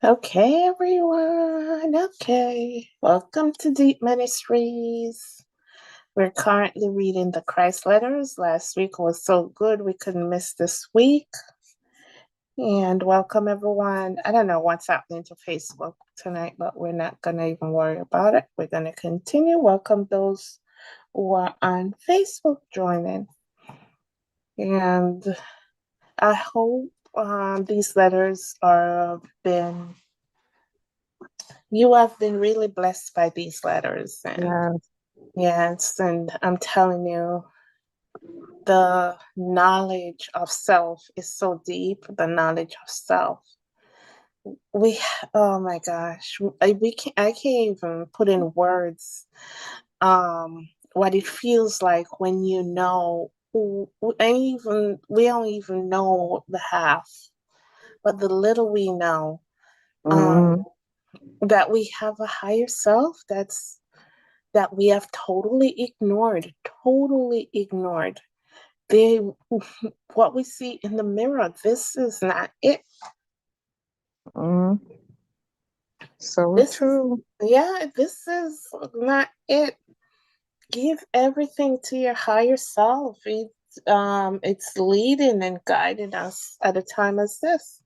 Okay, everyone. Okay. Welcome to Deep Ministries. We're currently reading the Christ letters. Last week was so good we couldn't miss this week. And welcome, everyone. I don't know what's happening to Facebook tonight, but we're not going to even worry about it. We're going to continue. Welcome those who are on Facebook joining. And I hope these letters you have been really blessed by these letters. And yes, and I'm telling you, the knowledge of self is so deep, the knowledge of self. Oh my gosh, I can't even put in words what it feels like when you know, we don't even know the half, but the little we know, that we have a higher self that we have totally ignored. They, what we see in the mirror, this is not it. So This true. this is not it. Give everything to your higher self. It's leading and guiding us at a time as this.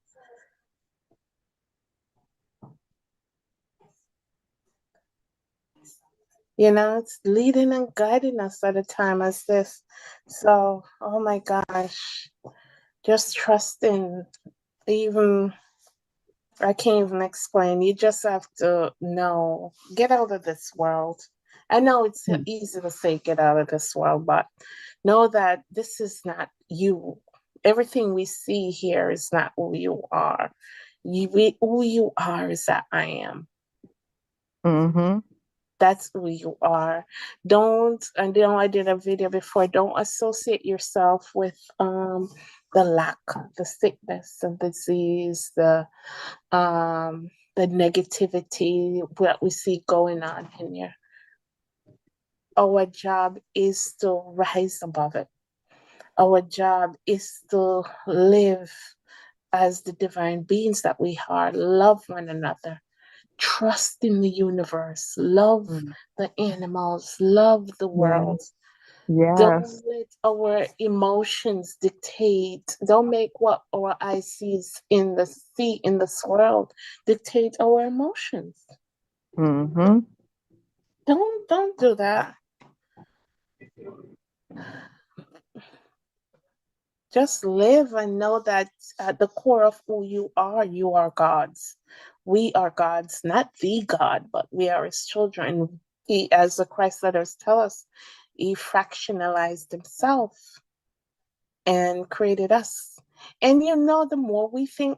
It's leading and guiding us at a time as this. So, oh my gosh, just trusting, even, I can't even explain. You just have to know, get out of this world. I know it's easy to say get out of this world, but know that this is not you. Everything we see here is not who you are. Who you are is that I am. That's who you are. I did a video before, don't associate yourself with the lack, the sickness, the disease, the negativity that we see going on in here. Our job is to rise above it. Our job is to live as the divine beings that we are, love one another, trust in the universe, love the animals, love the world. Don't let our emotions dictate. Don't make what our eyes sees in this world dictate our emotions. Don't do that. Just live and know that at the core of who you are God's. We are God's, not the God, but we are his children. He, as the Christ letters tell us, he fractionalized himself and created us. And the more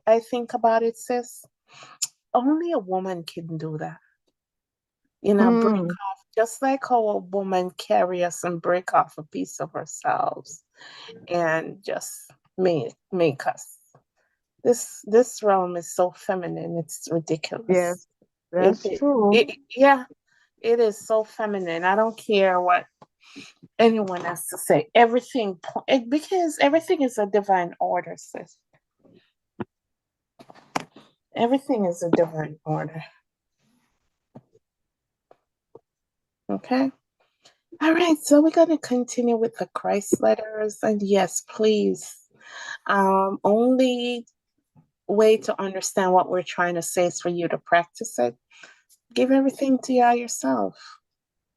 I think about it, sis, only a woman can do that. Break off, just like how a woman carry us and break off a piece of ourselves and just make us. This realm is so feminine, it's ridiculous. Yes, that's true. It is so feminine. I don't care what anyone has to say. Because everything is a divine order, sis. Everything is a divine order. Okay? All right, so we're going to continue with the Christ letters. And yes, please, only way to understand what we're trying to say is for you to practice it. Give everything to yourself.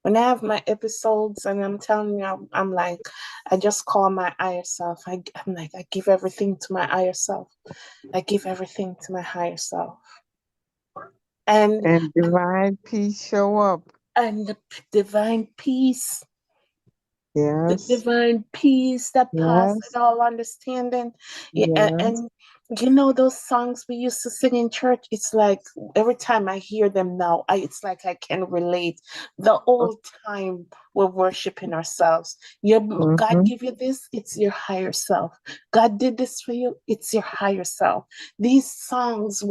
When I have my episodes and I'm telling you, I'm like, I just call my higher self. I'm like, I give everything to my higher self. I give everything to my higher self. And divine peace show up. And the divine peace. Yes. The divine peace that passes all understanding. And those songs we used to sing in church, it's like every time I hear them now, it's like I can relate. The old time we're worshiping ourselves. God give you this, it's your higher self. God did this for you, it's your higher self. These songs,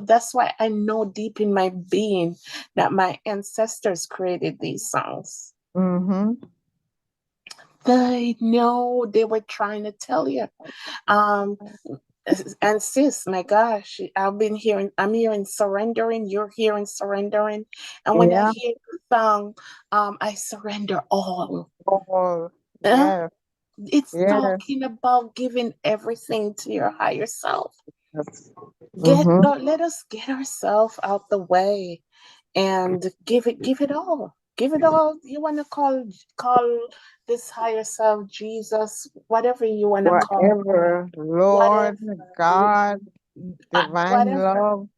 that's why I know deep in my being that my ancestors created these songs. They know they were trying to tell you. Um, and sis, my gosh, I'm hearing surrendering, you're hearing surrendering. And when I Yeah. hear the song, I surrender all. Oh, Uh, yes. it's Yes. talking about giving everything to your higher self. Yes. Mm-hmm. Let us get ourselves out the way and give it all. Give it all. You want to call this higher self Jesus, whatever you want to call it, Whatever, whatever, Lord, God, divine whatever. love,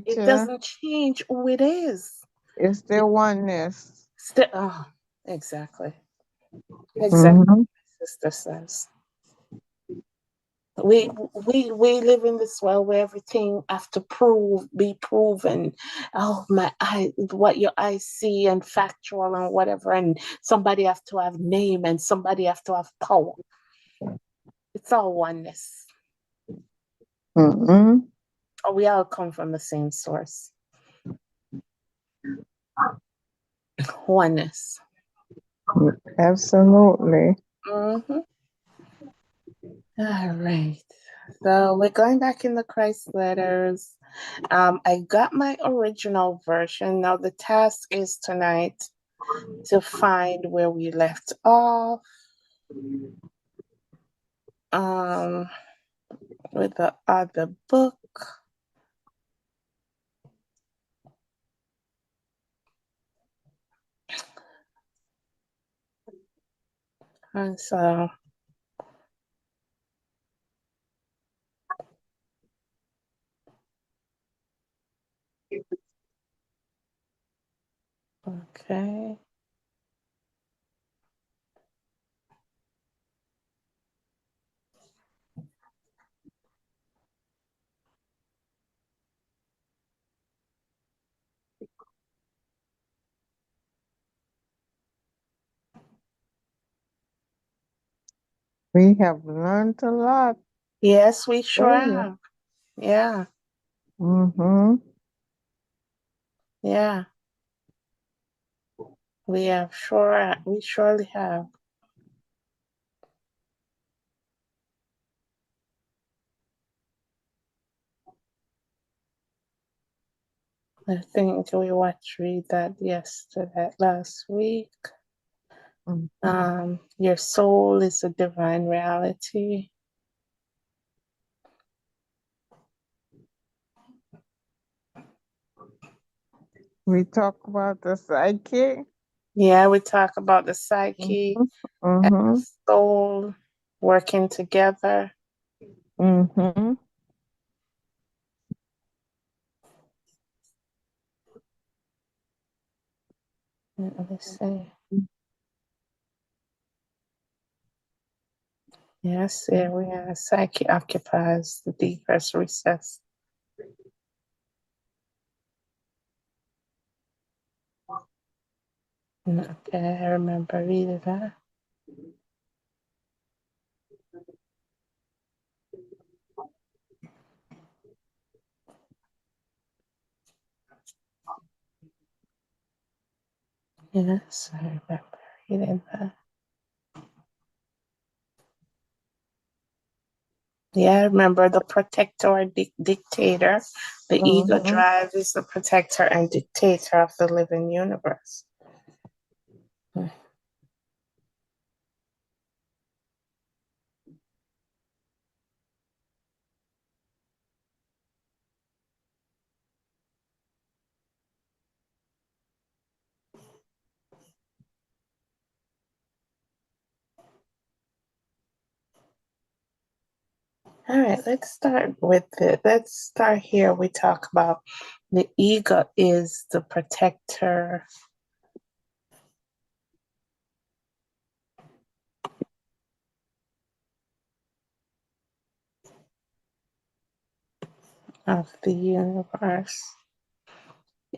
It nature, doesn't change who it is. is their It oneness. still, oh, exactly, exactly. Mm-hmm. My sister says we live in this world where everything have to be proven. Oh my eye, what your eyes see and factual and whatever, and somebody have to have name and somebody have to have power. It's all oneness. Mm-hmm. Oh, we all come from the same source. Oneness. Absolutely. Mm-hmm. All right. So we're going back in the Christ letters. I got my original version. Now the task is tonight to find where we left off. Um, with the other book. And so, okay. We have learned a lot. Yes, we sure Really. have. Yeah, Mm-hmm. yeah. We surely have. I think we read that yesterday, last week. Mm-hmm. Your soul is a divine reality. We talk about the psyche. Yeah, we talk about the psyche Mm-hmm. and Mm-hmm. the soul working together. Mm-hmm. Let me see. Yes, here we are. Psyche occupies the deepest recess. Okay, I remember reading that. Yes, I remember reading that. Yeah, I remember the protector or dictator. The ego Mm-hmm. drive is the protector and dictator of the living universe. All right, let's start with it. Let's start here. We talk about the ego is the protector of the universe.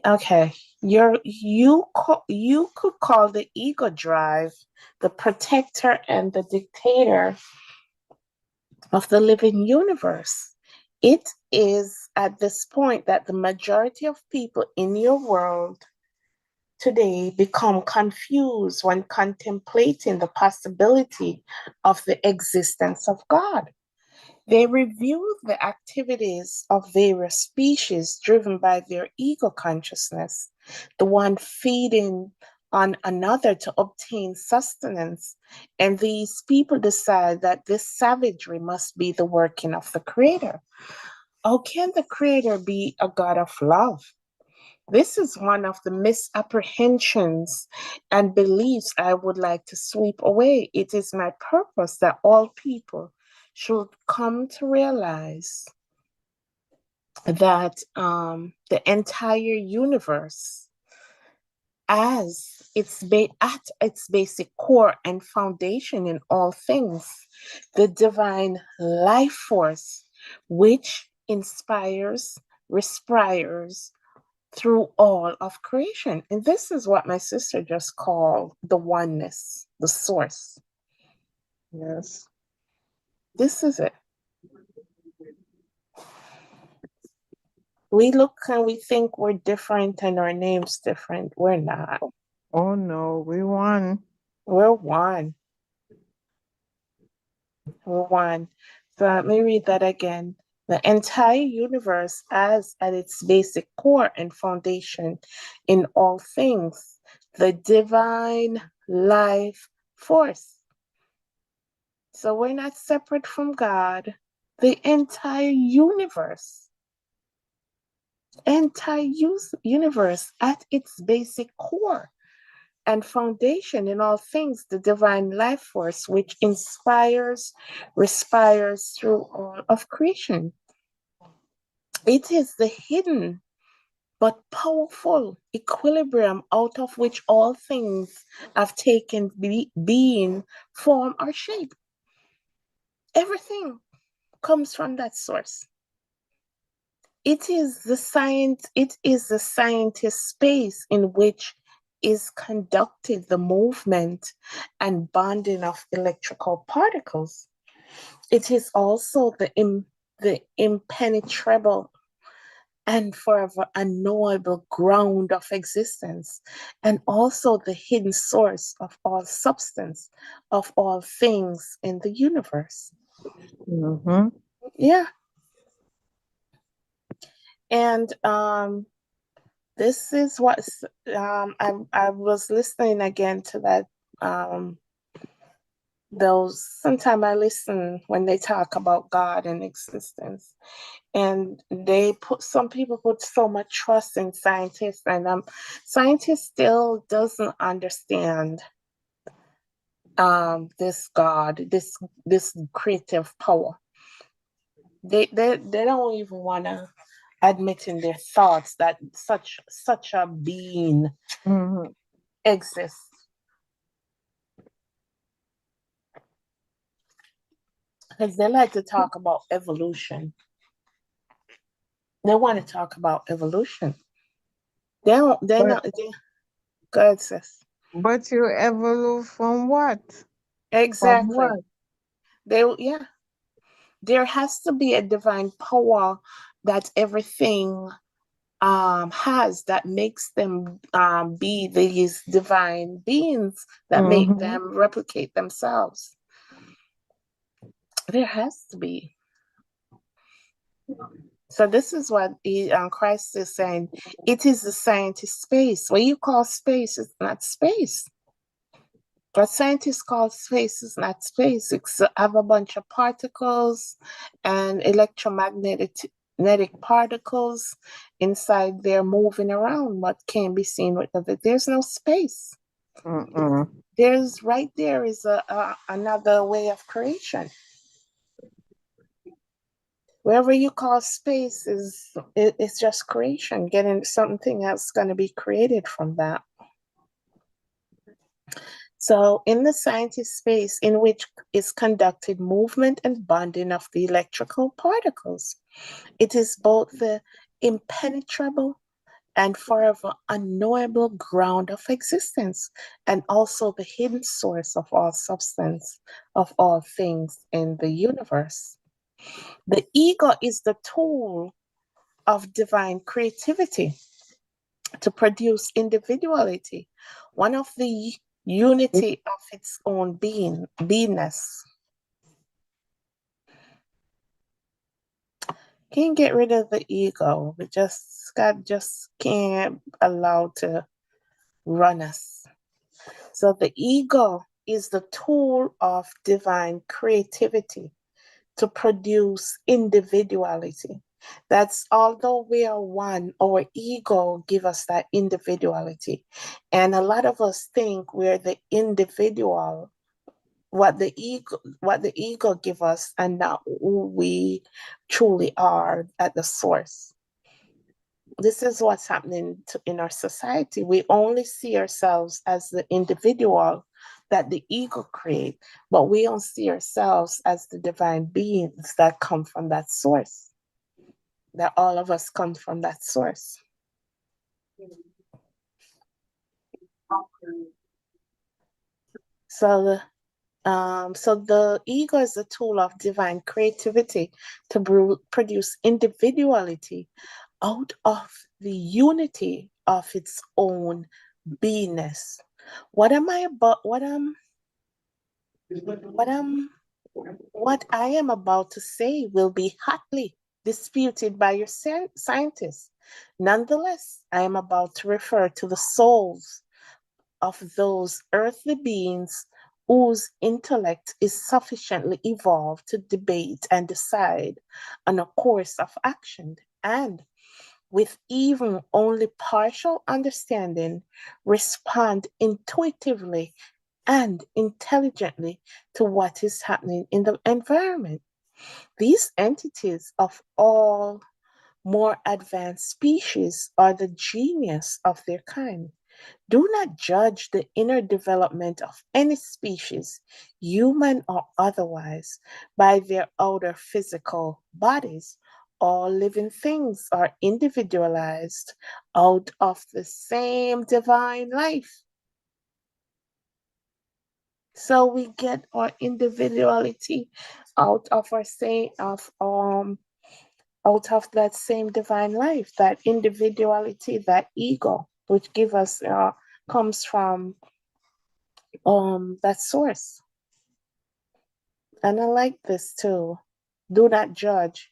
Okay, you could call the ego drive the protector and the dictator of the living universe. It is at this point that the majority of people in your world today become confused when contemplating the possibility of the existence of God. They review the activities of various species driven by their ego consciousness, the one feeding on another to obtain sustenance. And these people decide that this savagery must be the working of the Creator. How can the Creator be a God of love? This is one of the misapprehensions and beliefs I would like to sweep away. It is my purpose that all people should come to realize that the entire universe, at its basic core and foundation in all things, the divine life force, which inspires, respires, through all of creation. And this is what my sister just called the oneness, the source. Yes. This is it. We look and we think we're different and our name's different. We're not. Oh no, we won. We're one. We're one. So let me read that again. The entire universe, as at its basic core and foundation in all things, the divine life force. So we're not separate from God. The entire universe at its basic core and foundation in all things, the divine life force, which inspires, respires through all of creation. It is the hidden but powerful equilibrium out of which all things have taken being, form, or shape. Everything comes from that source. It is the scientist space in which is conducted the movement and bonding of electrical particles. It is also the impenetrable and forever unknowable ground of existence, and also the hidden source of all substance, of all things in the universe. Mm-hmm. Yeah. And this is what I was listening again to that those sometimes I listen when they talk about God and existence, and some people put so much trust in scientists, and scientists still doesn't understand this God, this creative power. They don't even want to admit in their thoughts that such a being Mm-hmm. exists, because they like to talk about evolution. They want to talk about evolution. They don't. They're But not. Go ahead, sis. but you evolve from what? From Exactly. what? Yeah. There has to be a divine power that everything has, that makes them be these divine beings that make Mm-hmm. them replicate themselves. There has to be. So this is what Christ is saying. It is the scientist space. What you call space is not space. What scientists call space is not space. It's have a bunch of particles and electromagnetic particles inside there moving around. What can be seen with the, there's no space. Mm-mm. There's right there is another way of creation. Wherever you call space it's just creation, getting something else going to be created from that. So in the scientist space in which is conducted movement and bonding of the electrical particles, it is both the impenetrable and forever unknowable ground of existence, and also the hidden source of all substance, of all things in the universe. The ego is the tool of divine creativity. to produce individuality, one of the unity of its own beingness. Can't get rid of the ego. God just can't allow to run us. So the ego is the tool of divine creativity to produce individuality. That's although we are one, our ego give us that individuality. And a lot of us think we're the individual, what the ego give us, and not who we truly are at the source. This is what's happening in our society. We only see ourselves as the individual that the ego create, but we don't see ourselves as the divine beings that come from that source, that all of us come from that source. So the ego is a tool of divine creativity to produce individuality out of the unity of its own beingness. What am I about? What I am about to say will be hotly disputed by your scientists. Nonetheless, I am about to refer to the souls of those earthly beings whose intellect is sufficiently evolved to debate and decide on a course of action, and with even only partial understanding, respond intuitively and intelligently to what is happening in the environment. These entities of all more advanced species are the genius of their kind. Do not judge the inner development of any species, human or otherwise, by their outer physical bodies. All living things are individualized out of the same divine life. So we get our individuality out of out of that same divine life, that individuality, that ego, which give us comes from that source. And I like this too. Do not judge.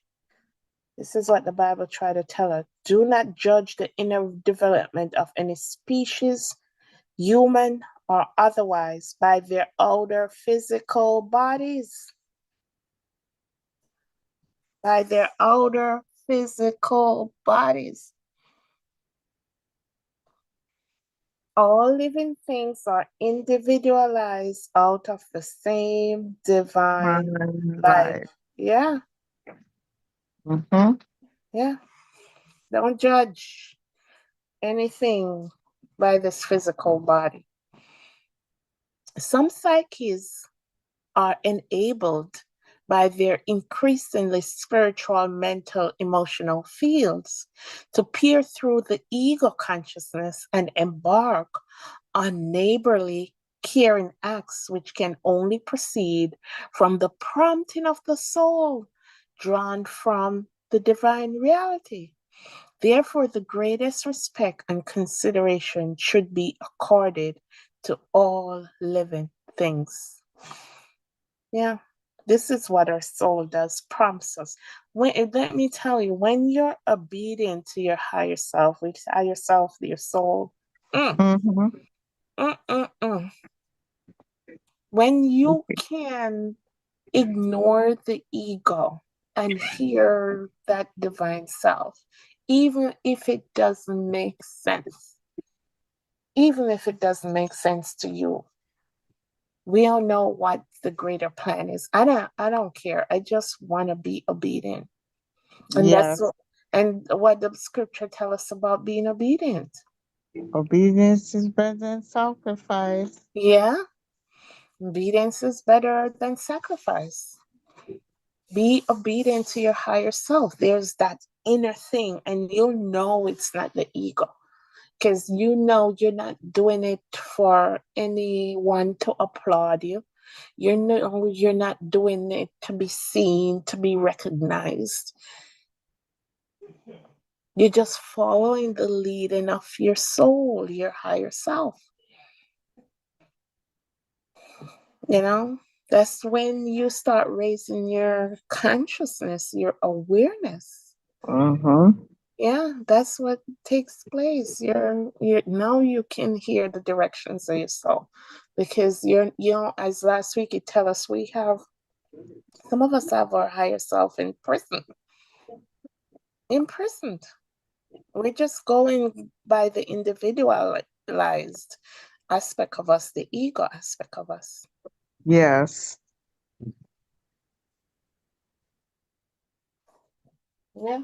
This is what the Bible try to tell us. Do not judge the inner development of any species, human or otherwise, by their outer physical bodies. By their outer physical bodies. All living things are individualized out of the same divine life. Right. Yeah, Mm-hmm. yeah. Don't judge anything by this physical body. Some psyches are enabled by their increasingly spiritual, mental, emotional fields to peer through the ego consciousness and embark on neighborly, caring acts which can only proceed from the prompting of the soul drawn from the divine reality. Therefore, the greatest respect and consideration should be accorded to all living things. Yeah, this is what our soul does, prompts us. Let me tell you, when you're obedient to your higher self, which higher self, your soul, mm, Mm-hmm. mm, mm, mm. When you can ignore the ego and hear that divine self, even if it doesn't make sense, even if it doesn't make sense to you, we all know what the greater plan is. I don't care. I just want to be obedient. And that's Yes. what, and what the scripture tell us about being obedient. Obedience is better than sacrifice. Yeah, obedience is better than sacrifice. Be obedient to your higher self. There's that inner thing, and you'll know it's not the ego because you know you're not doing it for anyone to applaud you. You're not doing it to be seen, to be recognized. You're just following the leading of your soul, your higher self. You know, that's when you start raising your consciousness, your awareness. Mm-hmm. Yeah, that's what takes place. You're now you can hear the directions of your soul, because as last week you tell us, we have some of us have our higher self in prison, imprisoned. We're just going by the individualized aspect of us, the ego aspect of us. Yes. Yeah.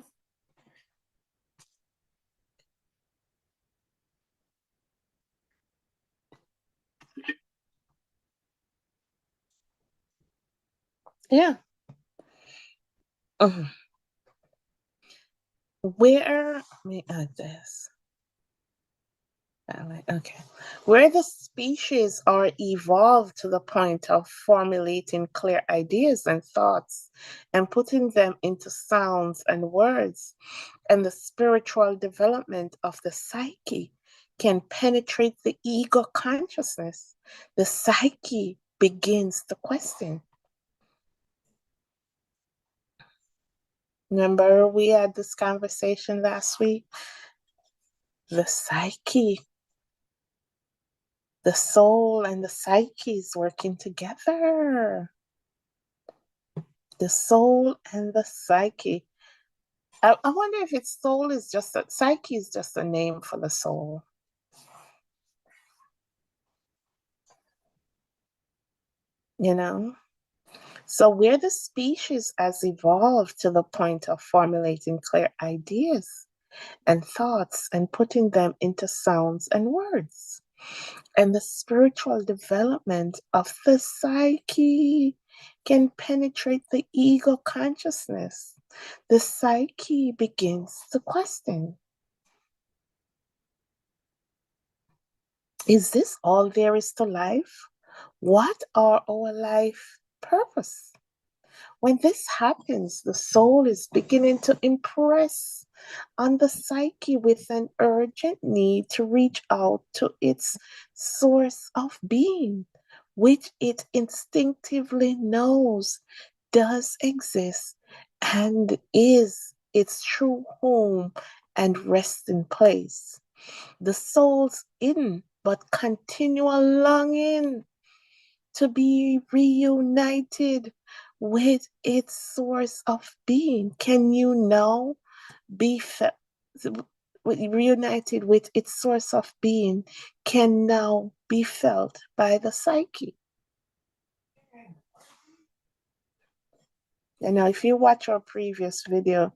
Yeah. Mhm. Where, let me add this. Okay. Where the species are evolved to the point of formulating clear ideas and thoughts and putting them into sounds and words, and the spiritual development of the psyche can penetrate the ego consciousness, the psyche begins to question. Remember, we had this conversation last week? The psyche, the soul and the psyche is working together. The soul and the psyche. I wonder if its soul is just a psyche is just a name for the soul. You know? So where the species has evolved to the point of formulating clear ideas and thoughts and putting them into sounds and words, and the spiritual development of the psyche can penetrate the ego consciousness, the psyche begins to question, is this all there is to life? What are our life purpose? When this happens, the soul is beginning to impress on the psyche with an urgent need to reach out to its source of being, which it instinctively knows does exist and is its true home and resting place. The soul's in but continual longing to be reunited with its source of being. Can you now be reunited with its source of being? Can now be felt by the psyche. And now, if you watch our previous video,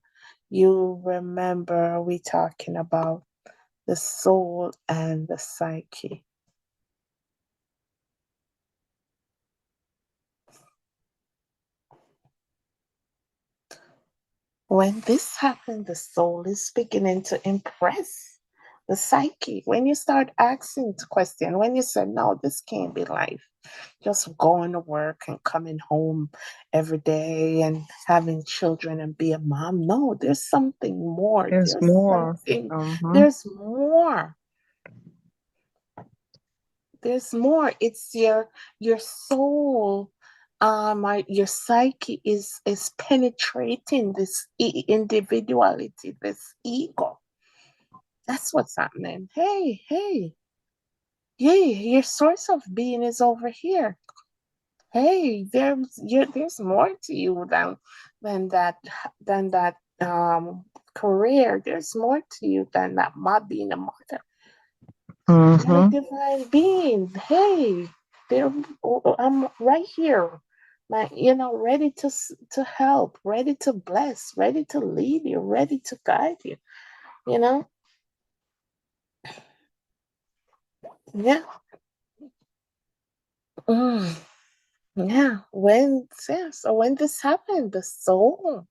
you remember we talking about the soul and the psyche. When this happens, the soul is beginning to impress the psyche. When you start asking the question, when you say, no, this can't be life, just going to work and coming home every day and having children and be a mom. No, there's something more. There's more. Mm-hmm. There's more. There's more. It's your soul, your psyche is penetrating this individuality, this ego. That's what's happening. Hey, your source of being is over here. Hey, there's more to you than that than that career. There's more to you than that being a mother. You're a Mm-hmm. divine being. Hey, there, I'm right here. Ready to help, ready to bless, ready to lead you, ready to guide you. You know, yeah, mm, yeah. So when this happened, the soul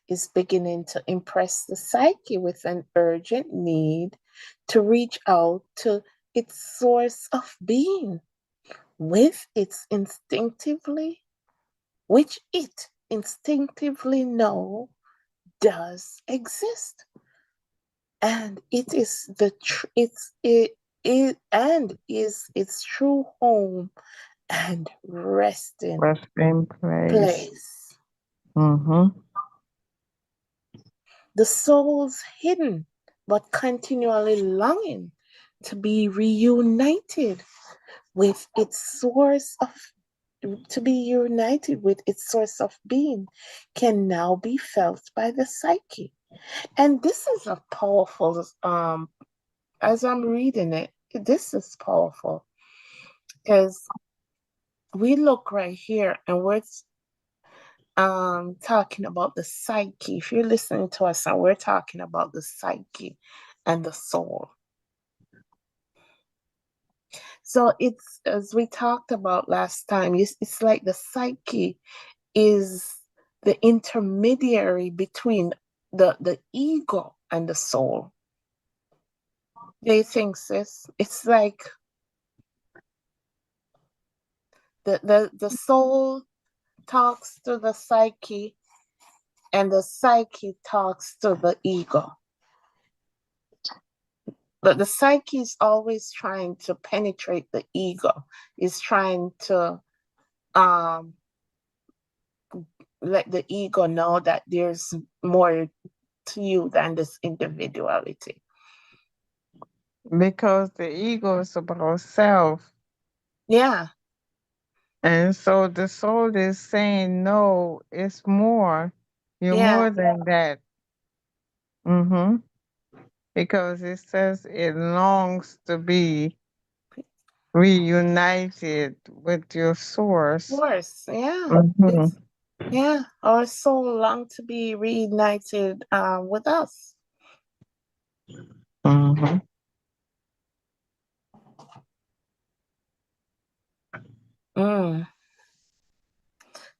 is beginning to impress the psyche with an urgent need to reach out to its source of being, with its instinctively which it instinctively know does exist. and it is it is its true home and resting Resting place. place. Mm-hmm. The soul's hidden, but continually longing to be reunited with its source of to be united with its source of being can now be felt by the psyche. And this is a powerful as I'm reading it, this is powerful because we look right here and we're talking about the psyche. If you're listening to us and we're talking about the psyche and the soul. So it's as we talked about last time, it's like the psyche is the intermediary between the ego and the soul. They think, sis, it's like the soul talks to the psyche and the psyche talks to the ego. But the psyche is always trying to penetrate the ego, is trying to um, let the ego know that there's more to you than this individuality. Because the ego is about self. Yeah, And so the soul is saying, no, it's more. You're yeah, more than that. Mm-hmm. Because it says it longs to be reunited with your of source. course, yeah. Mm-hmm. It's yeah, our soul long to be reunited with us. Mm-hmm. Mm.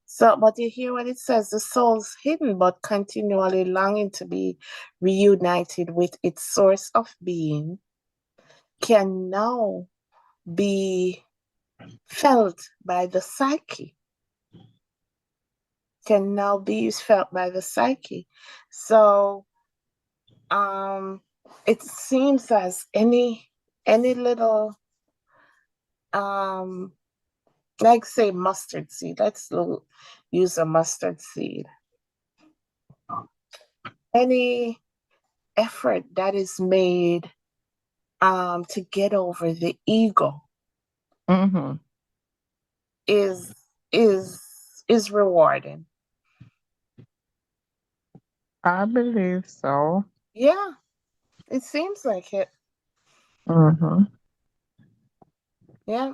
So, but you hear what it says: the soul's hidden, but continually longing to be reunited with its source of being can now be felt by the psyche. Can now be felt by the psyche. So, um, it seems as any little um like say mustard seed. Use a mustard seed. Any effort that is made to get over the ego Mm-hmm. is is is rewarding. I believe so. Yeah, it seems like it. Mm-hmm. Yeah.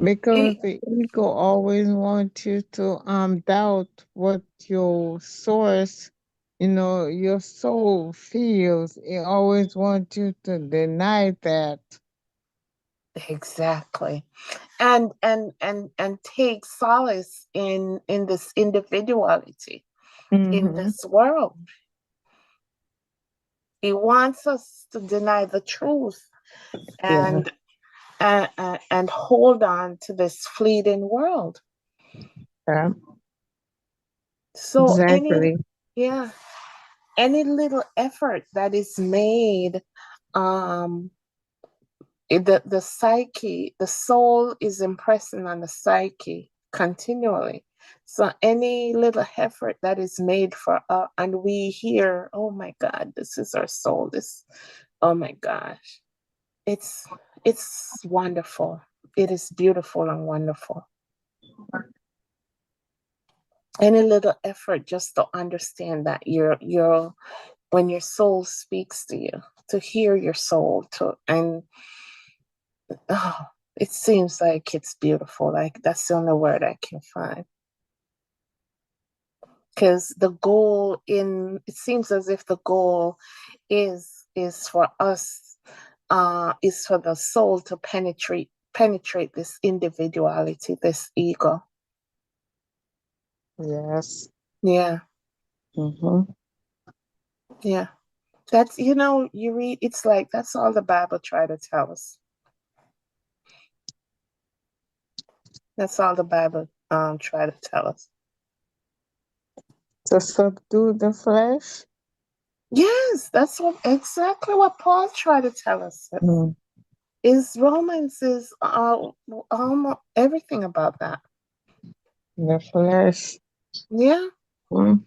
Because It, the ego always wants you to doubt what your source, your soul feels. It always wants you to deny that. exactly. And take solace in this individuality in Mm-hmm. this world. He wants us to deny the truth Yeah. and hold on to this fleeting world. Yeah. So Exactly. yeah, any little effort that is made, um, the psyche, the soul is impressing on the psyche continually. So any little effort that is made for and we hear, oh my God, this is our soul. This, oh my gosh, it's it's wonderful. It is beautiful and wonderful. Any little effort just to understand that you're when your soul speaks to you, to hear your soul, to and oh, it seems like it's beautiful. Like that's the only word I can find. Because the goal in it seems as if the goal is for us is for the soul to penetrate this individuality, this ego. Yes. Yeah, Mm-hmm. yeah. That's you read it's like that's all the Bible try to tell us. That's all the Bible try to tell us. To subdue the flesh. Yes, that's exactly what Paul tried to tell us. Mm. Is Romans is almost everything about that. The flesh. Yeah, Mm.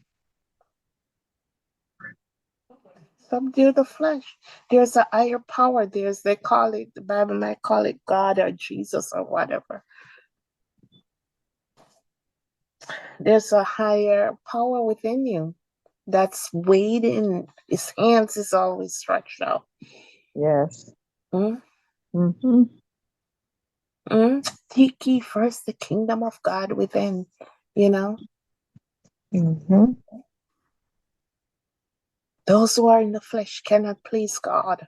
subdue the flesh. There's a higher power. They call it, the Bible might call it God or Jesus or whatever. There's a higher power within you that's waiting. His hands is always stretched out. Yes. Mm, Mm-hmm. Seek ye first the kingdom of God within, you know. Mm-hmm. Those who are in the flesh cannot please God.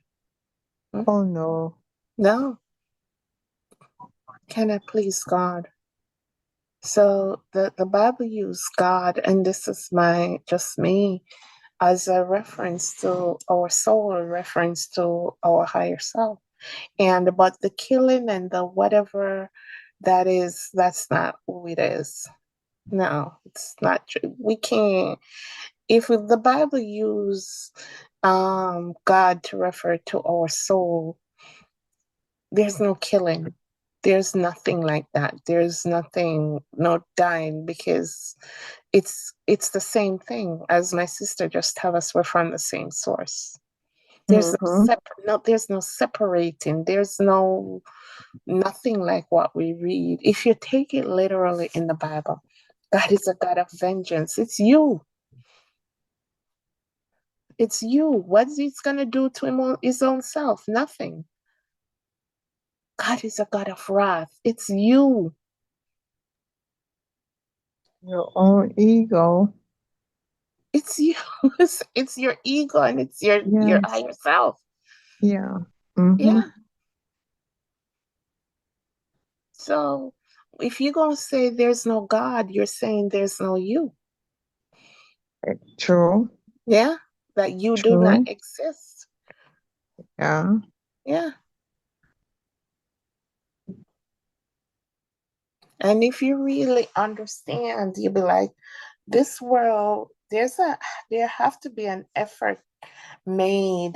Mm, Oh no. No, cannot please God. So the Bible used God, and this is just me, as a reference to our soul, a reference to our higher self. And about the killing and the whatever that is, that's not who it is. No, it's not true. We can't. If the Bible use God to refer to our soul, there's no killing. There's nothing like that. There's nothing, no dying, because it's the same thing. As my sister just tell us, we're from the same source. Mm-hmm. There's no separating. There's no nothing like what we read. If you take it literally in the Bible, God is a God of vengeance. It's you. It's you. What's he's gonna do to his own self? Nothing. God is a God of wrath. It's you. Your own ego. It's you. It's your ego and it's your Yes. higher self. Yeah. Mm-hmm. Yeah. So if you're gonna say there's no God, you're saying there's no you. True. Yeah. That you do not True. exist. Yeah. Yeah. And if you really understand, you'll be like, this world, there have to be an effort made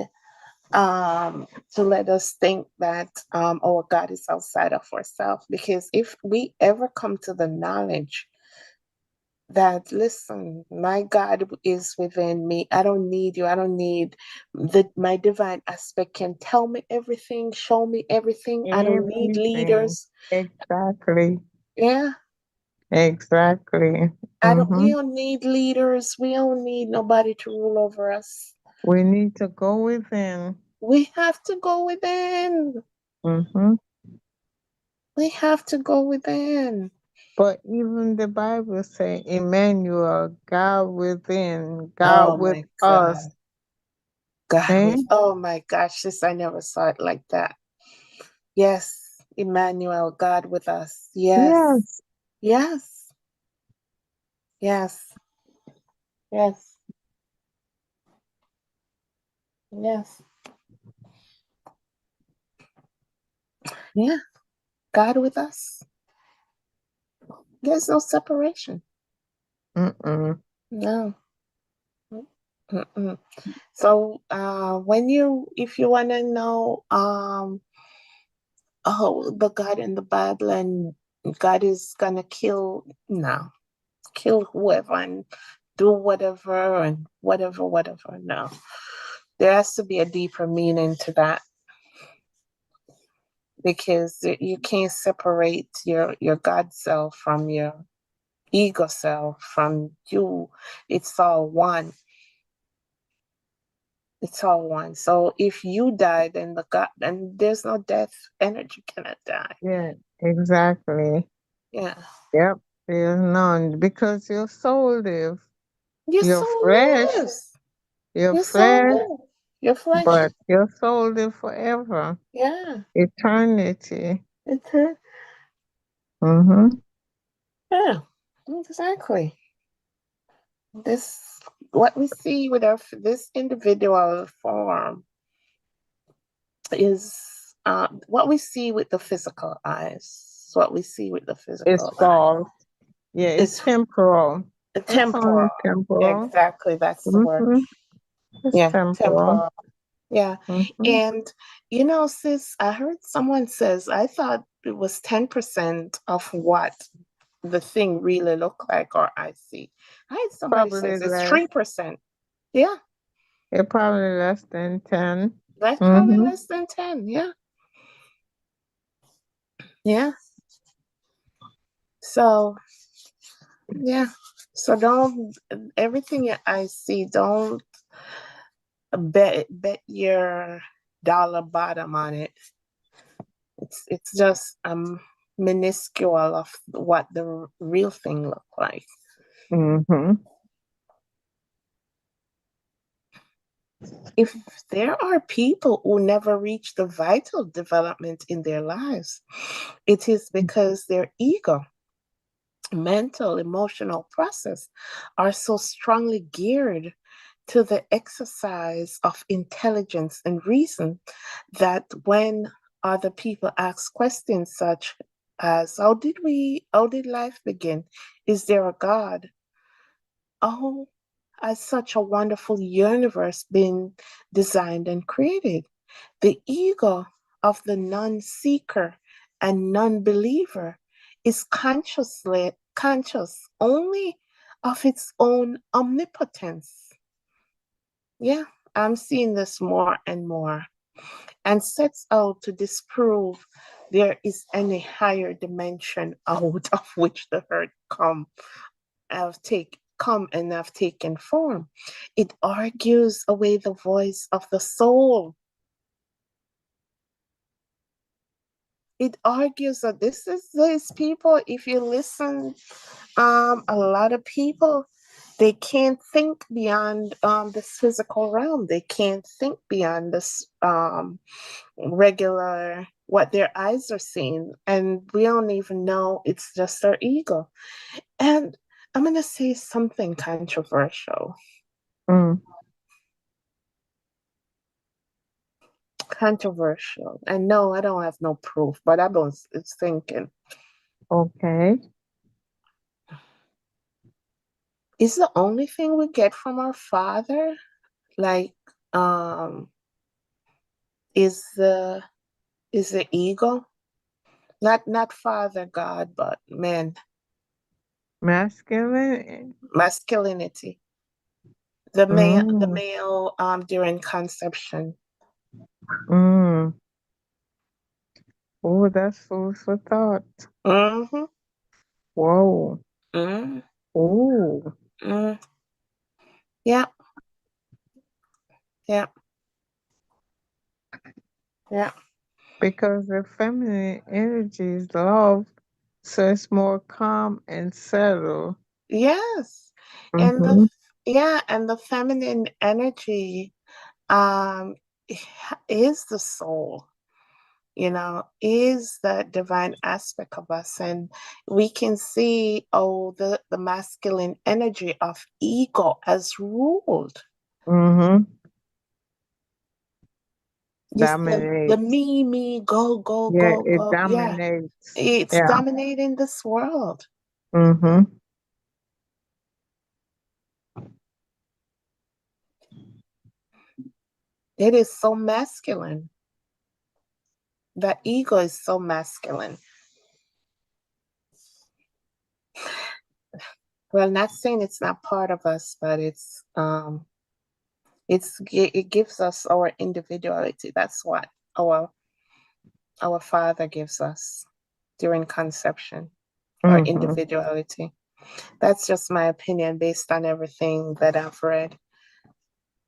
to let us think that our God is outside of ourselves. Because if we ever come to the knowledge that, listen, my God is within me, I don't need you, I don't need my divine aspect can tell me everything, show me everything, I don't need Everything. leaders. Exactly. Yeah. Exactly. We Mm-hmm. don't need leaders. We don't need nobody to rule over us. We need to go within. We have to go within. Mm-hmm. We have to go within. But even the Bible say, Emmanuel, God within, God Oh with my us. God. God Eh? with, oh my gosh, sis, I never saw it like that. Yes, Emmanuel, God with us. Yes, Yes. yes, yes, yes, yes. Yeah, God with us. There's no separation. Mm-mm. No. Mm-mm. So if you want to know, oh, the God in the Bible and God is gonna kill whoever and do whatever and whatever. No, there has to be a deeper meaning to that, because you can't separate your God self from your ego self from you. It's all one. It's all one. So if you die, then there's no death. Energy cannot die. Yeah, exactly. Yeah. Yep. There's none. Because your soul live. Your Your soul flesh, lives. your Your soul flesh, lives. Your flesh. but your soul live forever. Yeah. Eternity. It's her. Mm-hmm. Yeah. Exactly. This what we see with this individual form is what we see with the physical eyes. What we see with the It's physical eye. false. Yeah, it's It's temporal. It's temporal. only temporal. Exactly. That's the word. Mm-hmm. It's Yeah, temporal. temporal. Yeah. Mm-hmm. And sis, I heard someone says, I thought it was 10% of what the thing really look like or I see. I had somebody Probably says it's less. 3%. Yeah, It probably less than 10. that's probably Mm-hmm. less than 10. Yeah. Yeah. So yeah. So don't everything I see, don't bet your dollar bottom on it. It's just minuscule of what the real thing look like. Mm-hmm. If there are people who never reach the vital development in their lives, it is because their ego, mental, emotional process are so strongly geared to the exercise of intelligence and reason that when other people ask questions such as how did life begin? Is there a God? Oh, has such a wonderful universe been designed and created? The ego of the non-seeker and non-believer is conscious only of its own omnipotence. Yeah, I'm seeing this more and more, and sets out to disprove there is any higher dimension out of which the earth come and have taken form. It argues away the voice of the soul. It argues that this is these people, if you listen, a lot of people, they can't think beyond this physical realm. They can't think beyond this regular what their eyes are seeing. And we don't even know it's just their ego. And I'm gonna say something controversial. Mm. Controversial. And no, I don't have no proof, but I was thinking, Okay. is the only thing we get from our father like um is the ego? Not father God, but man, Masculine. masculinity. The Mm. male during conception. Mm. Oh, that's food for thought. Mm-hmm. Whoa. Mm-hmm. Oh. Mm-hmm. Yeah, yeah, yeah. Because the feminine energy is love, so it's more calm and settled. Yes. And Mm-hmm. the feminine energy um is the soul, is that divine aspect of us. And we can see, oh, the masculine energy of ego has ruled. Mm-hmm. Just the Dominates. me, go, go, Yeah, go, it go. Yeah, dominates. it's Yeah. dominating this world. Mm-hmm. It is so masculine. That ego is so masculine. Well, not saying it's not part of us, but it gives us our individuality. That's what our our father gives us during conception, our Mm-hmm. individuality. That's just my opinion based on everything that I've read.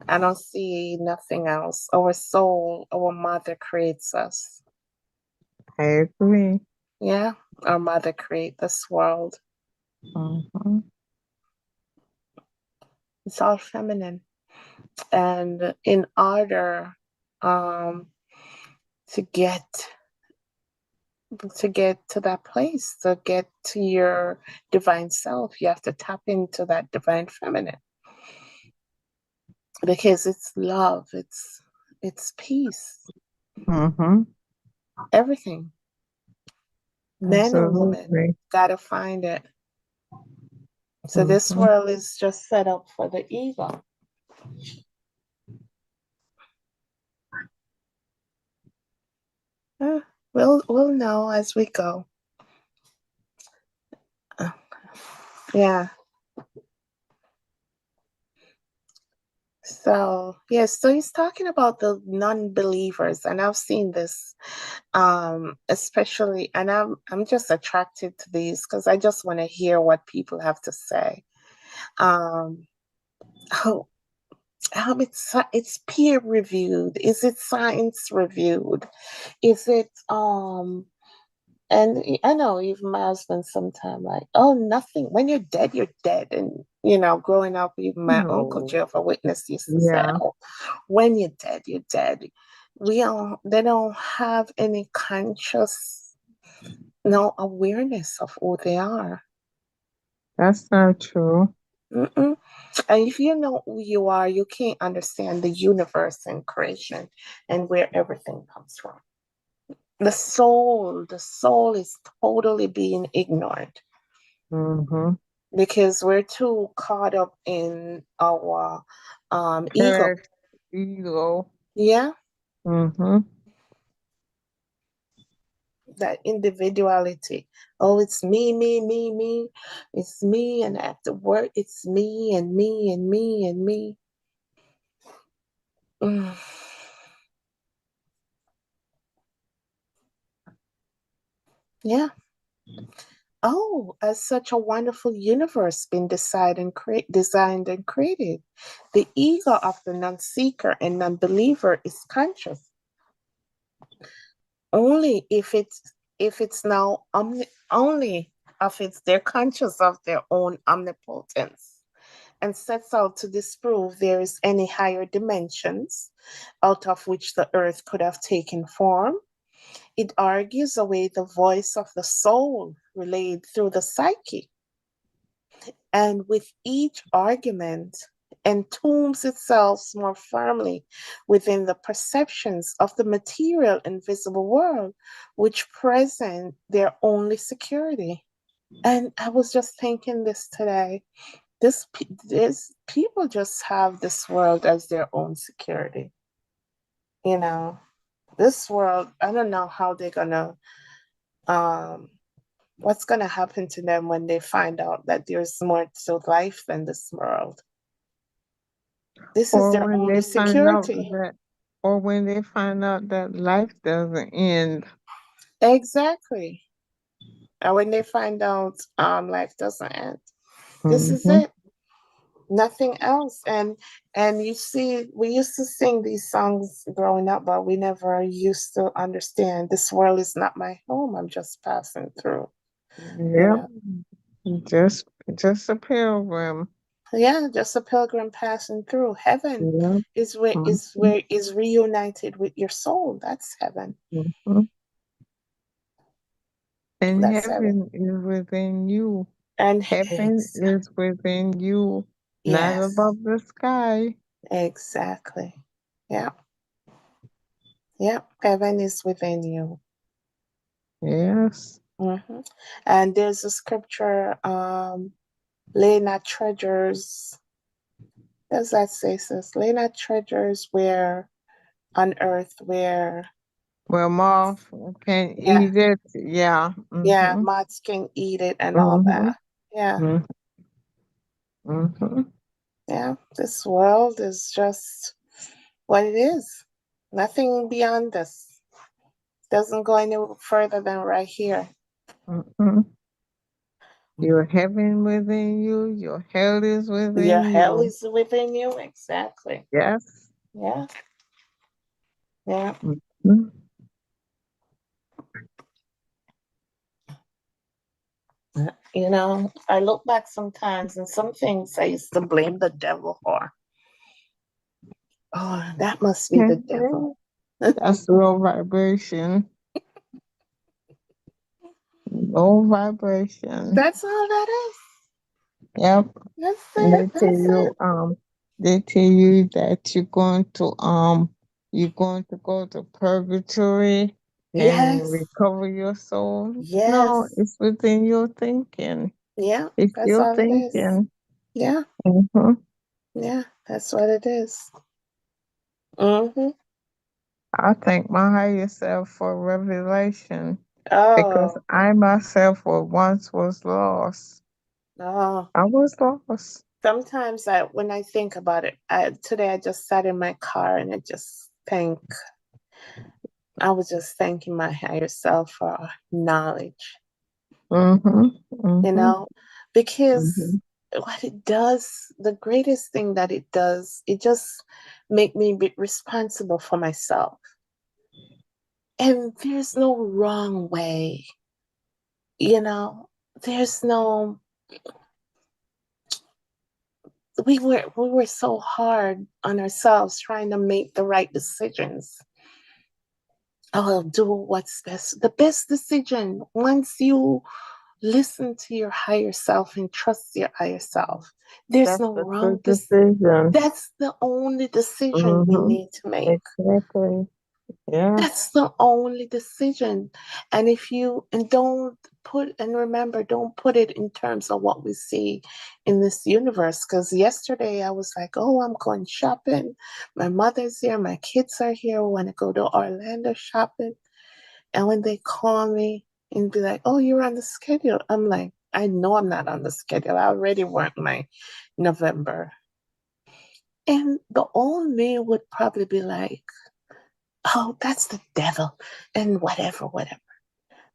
I don't see nothing else. Our soul, our mother creates us. I agree. Yeah, our mother create this world. Mm-hmm. It's all feminine. And in order um, to get to that place, to get to your divine self, you have to tap into that divine feminine because it's love, it's peace, Mm-hmm. everything. Men and women Absolutely. gotta find it. So this Mm-hmm. world is just set up for the ego. Uh, we'll know as we go. Uh, yeah. So yes, so he's talking about the non-believers, and I've seen this, especially, and I'm just attracted to these because I just want to hear what people have to say. Um, oh, it's peer reviewed. Is it science reviewed? Is it And I know even my husband sometimes like, oh, nothing. When you're dead, you're dead. And growing up, even my uncle No. Jehovah Witness used to say, Yeah, oh, when you're dead, you're dead. They don't have any conscious, no awareness of who they are. that's not true. Mm-mm. And if you know who you are, you can't understand the universe and creation and where everything comes from. The soul is totally being ignored Mm-hmm. because we're too caught up in our ego. Correct. Ego. Yeah, Mm-hmm. that individuality. Oh, it's me, me, me, me. It's me, and after work, it's me and me and me and me. Mm. Yeah. Oh, as such a wonderful universe been designed and created. The ego of the non-seeker and non-believer is conscious only if it's now only if it's they're conscious of their own omnipotence and sets out to disprove there is any higher dimensions out of which the earth could have taken form. It argues away the voice of the soul relayed through the psyche, and with each argument entombs itself more firmly within the perceptions of the material and visible world, which present their only security. And I was just thinking this today. This people just have this world as their own security. You know, this world. I don't know how they're gonna. Um, what's gonna happen to them when they find out that there's more to life than this world? This is Or their when only they find out security. that, or when they find out that life doesn't end. Exactly. And when they find out life doesn't end. This is Mm-hmm. it. Nothing else. And you see, we used to sing these songs growing up, but we never used to understand this world is not my home. I'm just passing through. You Yep. know. Just a pilgrim. Yeah, just a pilgrim passing through. Heaven Yep. is where is Mm-hmm. where is reunited with your soul. That's heaven. Mm-hmm. And That's heaven. heaven is within you. And Heaven is within you, not yes, above the sky. exactly. Yeah, yeah. Heaven is within you. Yes. hmm And there's a scripture, lay not treasures. Does that say, sis? Lay not treasures where on earth where, Well, moth can yeah, eat it. Yeah. yeah, Mm-hmm. moths can eat it and all Mm-hmm. that. Yeah, Mm-hmm. yeah. This world is just what it is. Nothing beyond this. Doesn't go any further than right here. Mm-hmm. Your heaven within you, your hell is Your within hell you. is within you. Exactly. Yes. Yeah, yeah. Mm-hmm. I look back sometimes and some things I used to blame the devil for. Oh, that must be the devil. That's low vibration. Low vibration. That's all that is. Yep. That's And it. That's it. they tell you that you're going to go to purgatory and Yes. recover your soul. No, Yes. it's within your thinking. Yeah. It's That's your all it is. thinking. Yeah. Mm-hmm. Yeah. That's what it is. Mm-hmm. I thank my higher self for revelation because Oh, I myself once was lost. oh. I was lost. Sometimes when I think about it, today I just sat in my car and I was just thanking my higher self for knowledge, Mhm. you Mhm. know, because Mhm. what it does, the greatest thing that it does, it just make me be responsible for myself. And there's no wrong way, you know. There's no we were so hard on ourselves trying to make the right decisions. Oh, do what's best. The best decision once you listen to your higher self and trust your higher self. There's That's no the true wrong decision. That's the only decision we Mhm. need to make. Exactly. Yeah. That's the only decision. And if you and don't put and remember, don't put it in terms of what we see in this universe. Because yesterday I was like, oh, I'm going shopping. My mother's here, my kids are here. We want to go to Orlando shopping. And when they call me and be like, oh, you're on the schedule, I'm like, I know I'm not on the schedule. I already want my November. And the old me would probably be like, oh, that's the devil and whatever, whatever.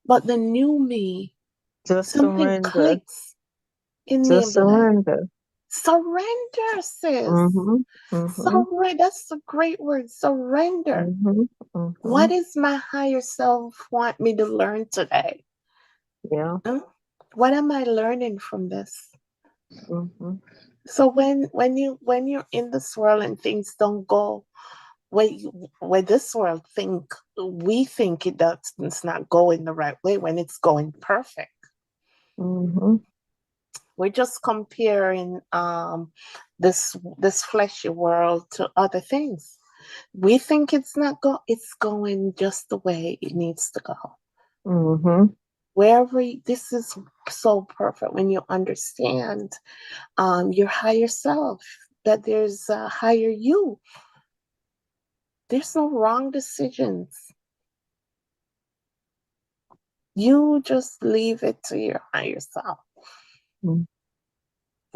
But the new me, Just something surrender. clicks in me and Just be like, surrender. surrender, sis. Mhm. Mhm. Surrender. That's a great word. Surrender. Mhm. What Mhm. does my higher self want me to learn today? Yeah. Hmm? What am I learning from this? Mhm. So when you're in this world and things don't go where this world we think it does, it's not going the right way when it's going perfect. Mhm. We're just comparing this fleshy world to other things. We think it's going just the way it needs to go. Mhm. This is so perfect when you understand your higher self, that there's a higher you. There's no wrong decisions. You just leave it to your higher self Mhm.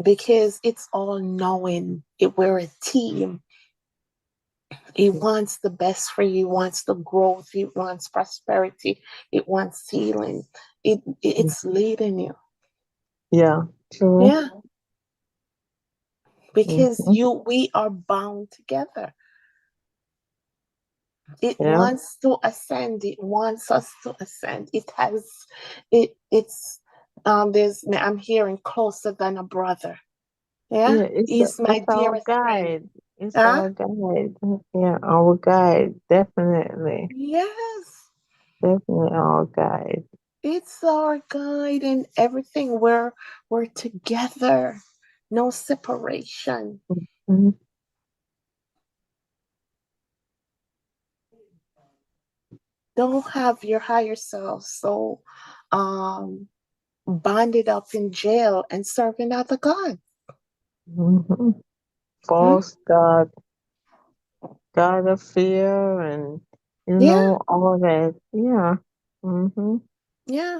because it's all knowing. We're a team. He wants the best for you. He wants the growth. He wants prosperity. It wants healing. It's leading you. Yeah. True. Yeah, because Mhm. we are bound together. It Yeah. wants to ascend. It wants us to ascend. It's there's I'm hearing closer than a brother. Yeah, Yeah. he's my It's our dearest friend. guide. It's Huh? our guide. Yeah. Our guide. Definitely. Yes. Definitely our guide. It's our guide in everything. We're together. No separation. Mhm. Don't have your higher self so um bonded up in jail and serving other gods. Mhm. Hmm? False God. God of fear and Yeah, all that. Yeah. Mhm. yeah,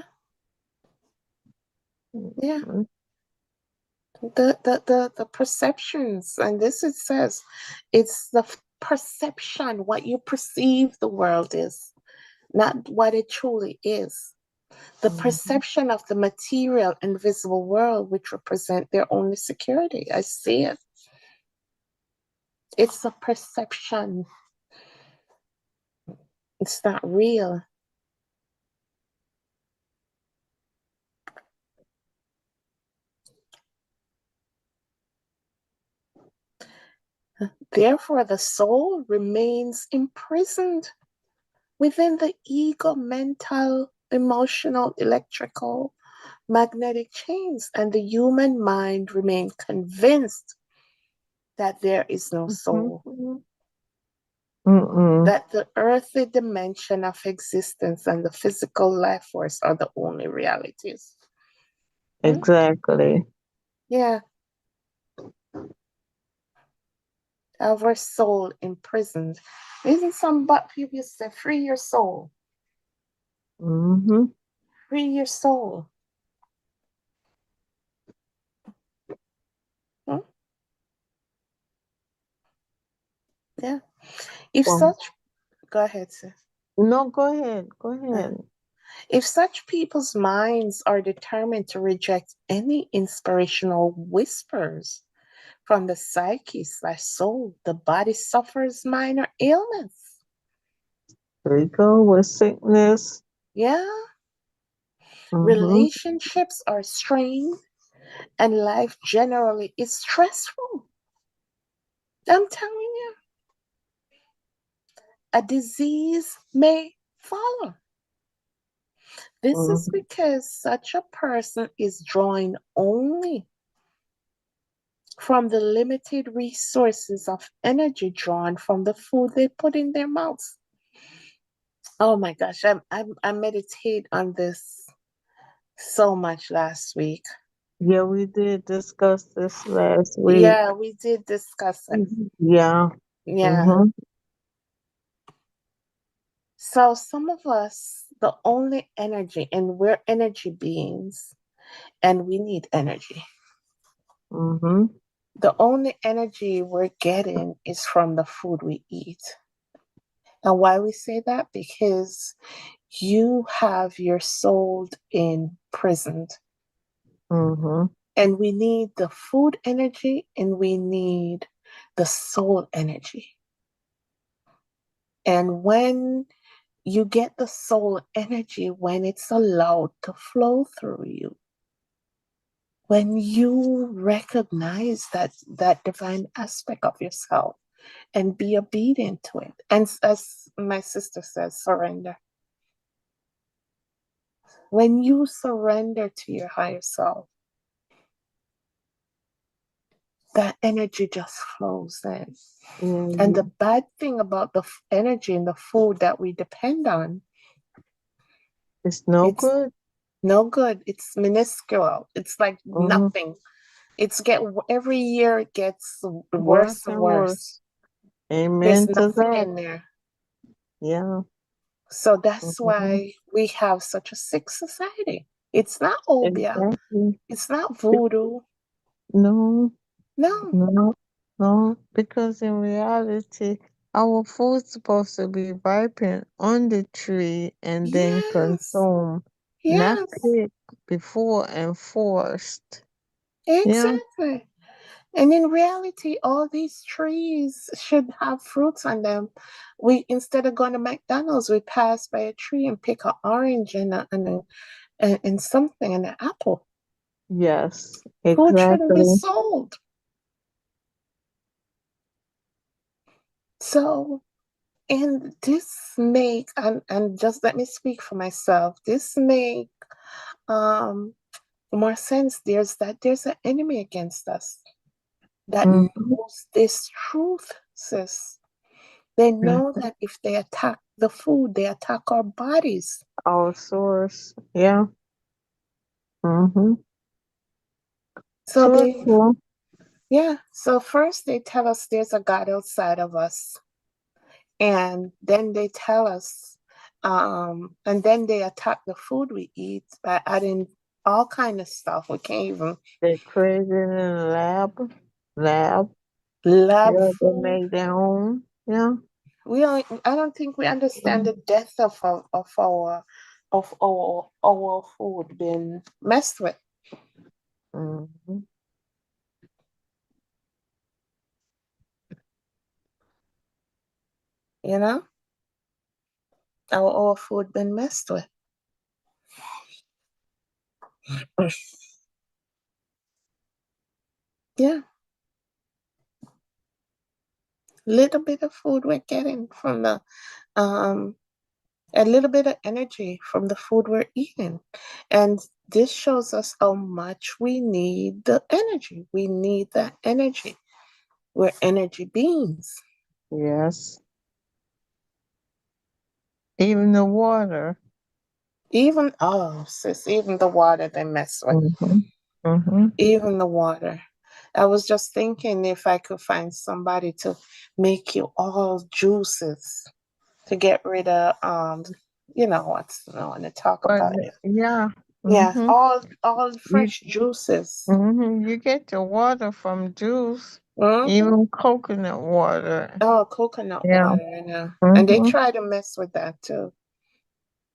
yeah. Mhm. The perceptions, and this it says, it's the perception, what you perceive the world is, not what it truly is. The Mhm. perception of the material and visible world, which represent their only security. I see it. It's a perception. It's not real. Therefore, the soul remains imprisoned within the ego mental, emotional, electrical, magnetic chains, and the human mind remains convinced that there is no soul, Mhm. Mm-mm. that the earthly dimension of existence and the physical life force are the only realities. Hmm? Exactly. Yeah, Our soul imprisoned. Isn't some but people say, free your soul, Mm-hmm. free your soul. Hmm? Yeah. If Well, such, go ahead, sis. no, go ahead. Go Uh, ahead. if such people's minds are determined to reject any inspirational whispers from the psyche/soul, the body suffers minor ailments. There you go with sickness. Yeah. Mm-hmm. Relationships are strained and life generally is stressful. I'm telling you, a disease may follow. This is Mm-hmm. because such a person is drawing only from the limited resources of energy drawn from the food they put in their mouths. Oh my gosh, I meditate on this so much last week. Yeah, we did discuss this last week. Yeah, we did discuss it. Yeah. Yeah. Mm-hmm. So some of us, the only energy, and we're energy beings, and we need energy. Mm-hmm. The only energy we're getting is from the food we eat. And why we say that? Because you have your soul imprisoned. Mm-hmm. And we need the food energy and we need the soul energy. And when you get the soul energy, when it's allowed to flow through you, when you recognize that divine aspect of yourself and be obedient to it, and as my sister says, surrender. When you surrender to your higher self, that energy just flows in. And the Mm-hmm. bad thing about the energy and the food that we depend on, It's no it's good. no good. It's minuscule. It's like Mm-hmm. nothing. It's get every year it gets worse Worse and and worse. worse. There's Amen to nothing that. in there. Yeah. So that's Mm-hmm. why we have such a sick society. It's not obia. Exactly. It's not voodoo. No, No. no, no. Because in reality, our food's supposed to be ripened on the tree and then Yes. consumed, not Yes. picked before and forced. Yeah. Exactly. And in reality, all these trees should have fruits on them. We instead of going to McDonald's, we pass by a tree and pick an orange and something and an apple. Yes. Food shouldn't be Exactly. sold. So, and this make and just let me speak for myself. This make um more sense. There's an enemy against us that Mm-hmm. knows this truth, sis. They know that if they attack the food, they attack our bodies. Our source. Yeah. Mm-hmm. So True, they, true. yeah. So first they tell us there's a God outside of us, and then they tell us, and then they attack the food we eat by adding all kind of stuff. We can't even They created in a lab. Lab. lab Yeah, they food. make their own. Yeah. We don't. I don't think we understand the depth of our food being messed with. Mm-hmm. You know, our food been messed with. Yeah, little bit of food we're getting from the um a little bit of energy from the food we're eating. And this shows us how much we need the energy. We need that energy. We're energy beings. Yes. Even the water. Even oh sis, even the water they mess with. Mm-hmm. Mm-hmm. Even the water. I was just thinking if I could find somebody to make you all juices to get rid of what's I want to talk But about it. yeah. Yeah, Mm-hmm. all You fresh juices. you get your water from juice, Mm-hmm. even coconut water. Oh, coconut Yeah. water, I know. And they Mm-hmm. try to mess with that too.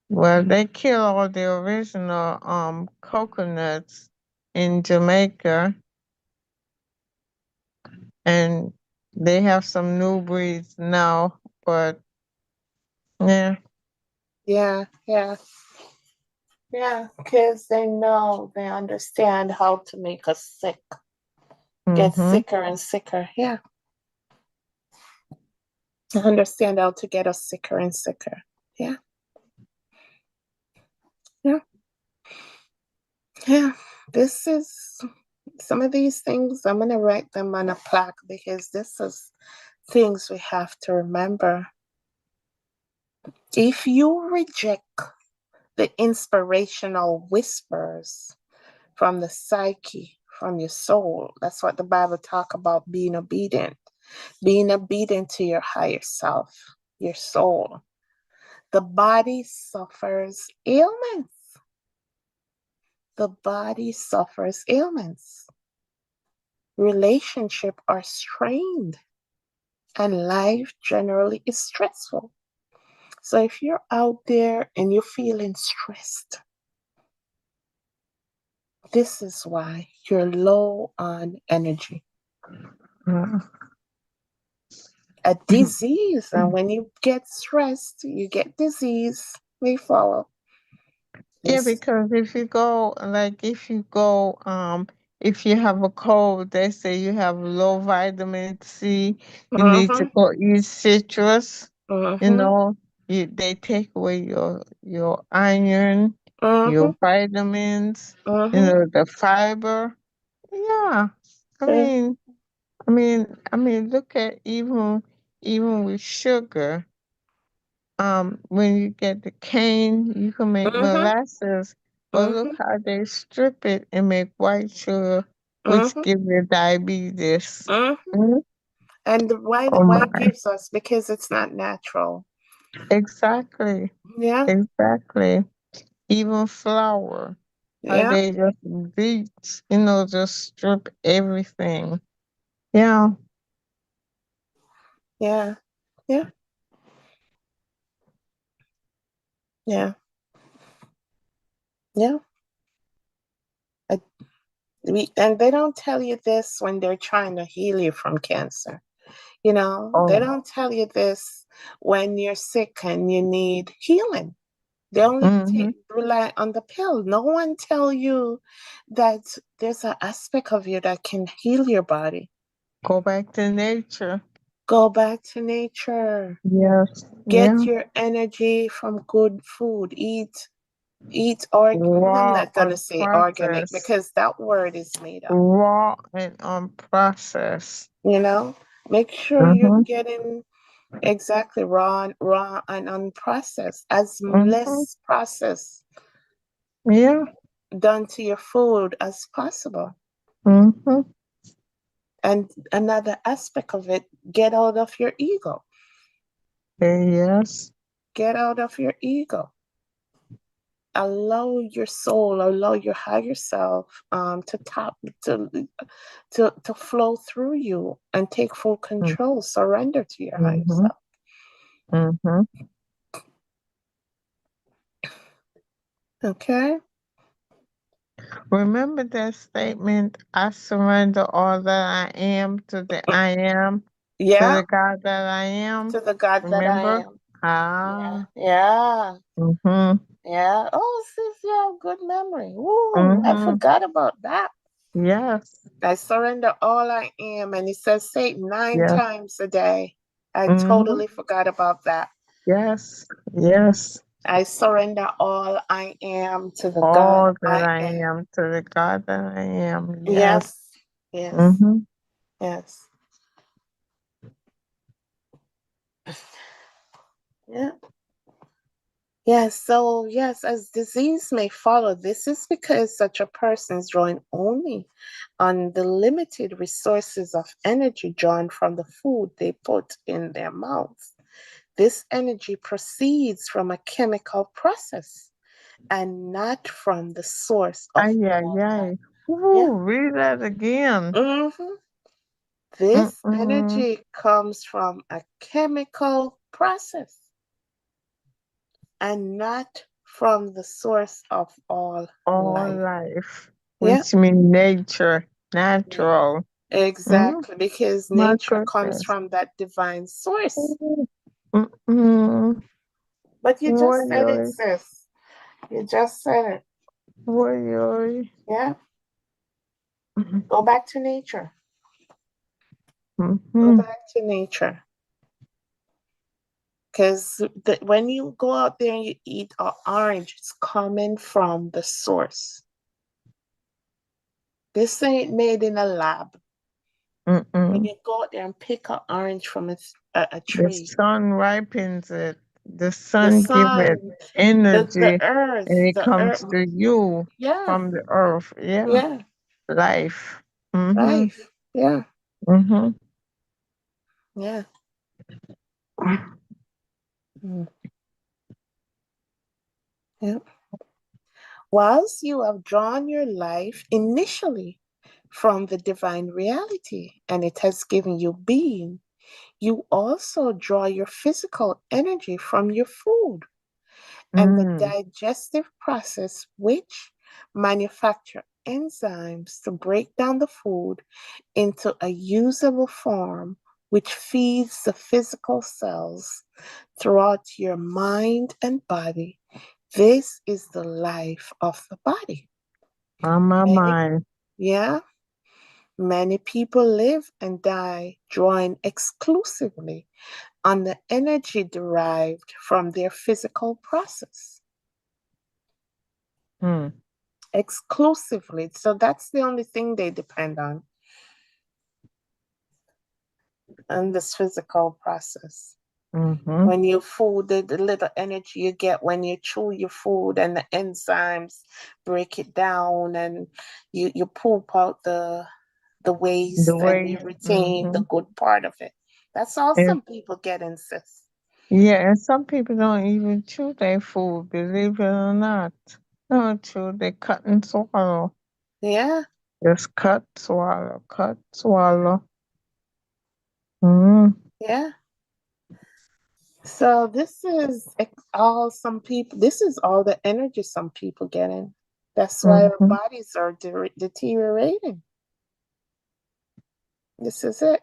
Well, they kill all the original coconuts in Jamaica, and they have some new breeds now. But yeah, Yeah, yeah, yeah. Because they understand how to make us sick, get mm-hmm. sicker and sicker. Yeah, they understand how to get us sicker and sicker. Yeah, yeah, yeah. This is some of these things. I'm gonna write them on a plaque because this is things we have to remember. If you reject the inspirational whispers from the psyche, from your soul. That's what the Bible talk about being obedient to your higher self, your soul. The body suffers ailments. The body suffers ailments. Relationships are strained and life generally is stressful. So if you're out there and you're feeling stressed, this is why you're low on energy. Yeah. A disease. And when you get stressed, you get disease. May follow. Yeah, This. because if you have a cold, they say you have low vitamin C, you need to Mm-hmm. go eat citrus. You Mm-hmm. know, they take away your iron, Mm-hmm. your vitamins, Mm-hmm. the fiber. Yeah. I Yeah. mean, I mean, look at even with sugar. When you get the cane, you can make Mm-hmm. molasses, but look Mm-hmm. how they strip it and make white sugar, which Mm-hmm. give you diabetes. Mm-hmm. Mm. And Oh why it my. gives us because it's not natural. Exactly. Yeah. Exactly. Even flour, how Yeah. they just beat, just strip everything. Yeah. Yeah. Yeah. Yeah. Yeah. I, and they don't tell you this when they're trying to heal you from cancer. They Oh. don't tell you this when you're sick and you need healing. They only Mm-hmm. rely on the pill. No one tell you that there's an aspect of you that can heal your body. Go back to nature. Go back to nature. Yes. Get Yeah. your energy from good food. I'm Raw, not gonna say organic unprocessed. because that word is made up. Raw and unprocessed. You know, make sure you're Mm-hmm. getting exactly raw and unprocessed, as Mm-hmm. less processed Yeah. done to your food as possible. Mm-hmm. And another aspect of it, get out of your ego. Yes. Get out of your ego. Allow your soul, allow your higher self to top to flow through you and take full control. Surrender to your higher Mm-hmm. self. Mm-hmm. Okay? Remember that statement, I surrender all that I am to the I am, to Yeah, the God that I am. to the God that I Remember? am. Yeah, Ah. yeah, Mm-hmm. yeah. Oh, sis, you have good memory. Ooh, I Mm-hmm. forgot about that. Yes. I surrender all I am. And he says, say it nine Yes. times a day. I Mm-hmm. totally forgot about that. Yes. Yes. I surrender all I am to the God All that I I am. am to the God that I am. Yes. Yes, yes, Mm-hmm. yes. Yeah, Yes, so yes, as disease may follow, this is because such a person is drawing only on the limited resources of energy drawn from the food they put in their mouths. This energy proceeds from a chemical process and not from the source of Ay, ay, all life. ay. Yeah. Ooh, read that again. hmm This Mm-mm. energy comes from a chemical process and not from the source of all All life. life, Yeah. which means nature, Yeah. natural. Mm-hmm. Exactly, because My nature comes goodness. from that divine source. Mm-mm. But you just Oy, said it, oy, sis. You just said it. oy, oy. Yeah. Go back to nature. Go Mm-hmm. back to nature. Because when you go out there and you eat an orange, it's coming from the source. This ain't made in a lab. When Mm-mm. you go out there and pick an orange from a The tree, sun ripens it. The the sun gives it sun, the energy, and earth, it the comes earth. to you Yeah, from the earth. Yeah, yeah, life. Mm-hmm. life. Yeah, Mm-hmm. yeah. Mm, yeah. Whilst you have drawn your life initially from the divine reality and it has given you being, you also draw your physical energy from your food and the Mm. digestive process, which manufacture enzymes to break down the food into a usable form, which feeds the physical cells throughout your mind and body. This is the life of the body. On my Many, mind. yeah, many people live and die drawing exclusively on the energy derived from their physical process. Mm. Exclusively. So that's the only thing they depend on this physical process. Mm-hmm. When you food, the little energy you get when you chew your food and the enzymes break it down and you poop out the The waste and you way. retain Mm-hmm. the good part of it. That's all And some people get, insist. yeah, and some people don't even chew their food, believe it or not. They don't chew, they cut and swallow. Yeah, Just cut, swallow, cut, swallow. Mm-hmm. yeah. So this is all some people, this is all the energy some people getting. That's why our Mm-hmm. bodies are deteriorating. This is it.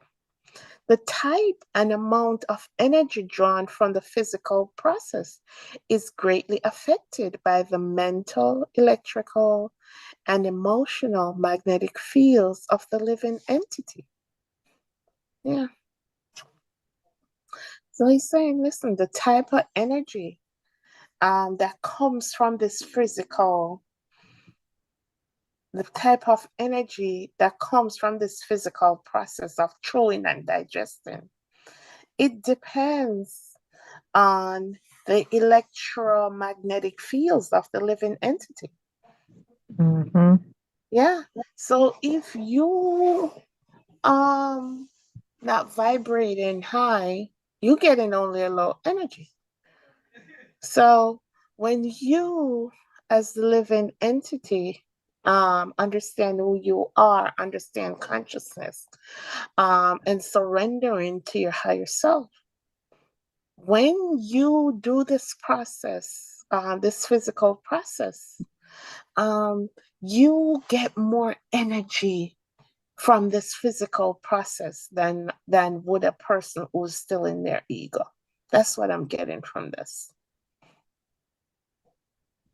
The type and amount of energy drawn from the physical process is greatly affected by the mental, electrical, and emotional magnetic fields of the living entity. Yeah. So he's saying, listen, the type of energy that comes from this physical, the type of energy that comes from this physical process of chewing and digesting, it depends on the electromagnetic fields of the living entity. Mm-hmm. Yeah. So if you um not vibrating high, you getting only a low energy. So when you as the living entity understand who you are, understand consciousness, and surrendering to your higher self, when you do this process, this physical process, um, you get more energy from this physical process than would a person who's still in their ego. That's what I'm getting from this.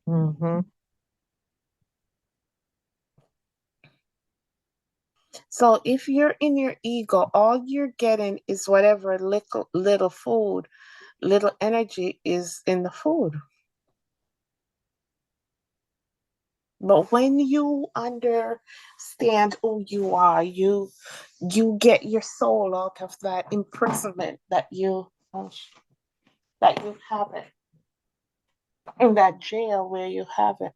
Mm-hmm. So if you're in your ego, all you're getting is whatever little food, little energy is in the food. But when you understand who you are, you get your soul out of that imprisonment that you have it. in that jail where you have it.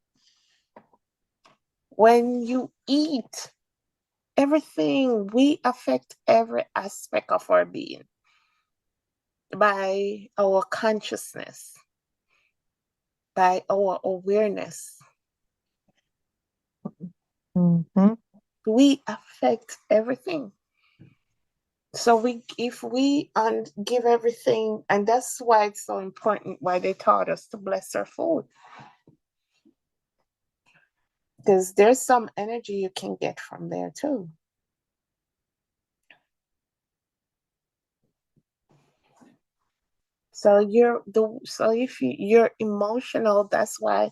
When you eat, everything, we affect every aspect of our being by our consciousness, by our awareness. Mm-hmm. We affect everything. So if we give everything, and that's why it's so important, why they taught us to bless our food, because there's some energy you can get from there too. So if you're emotional, that's why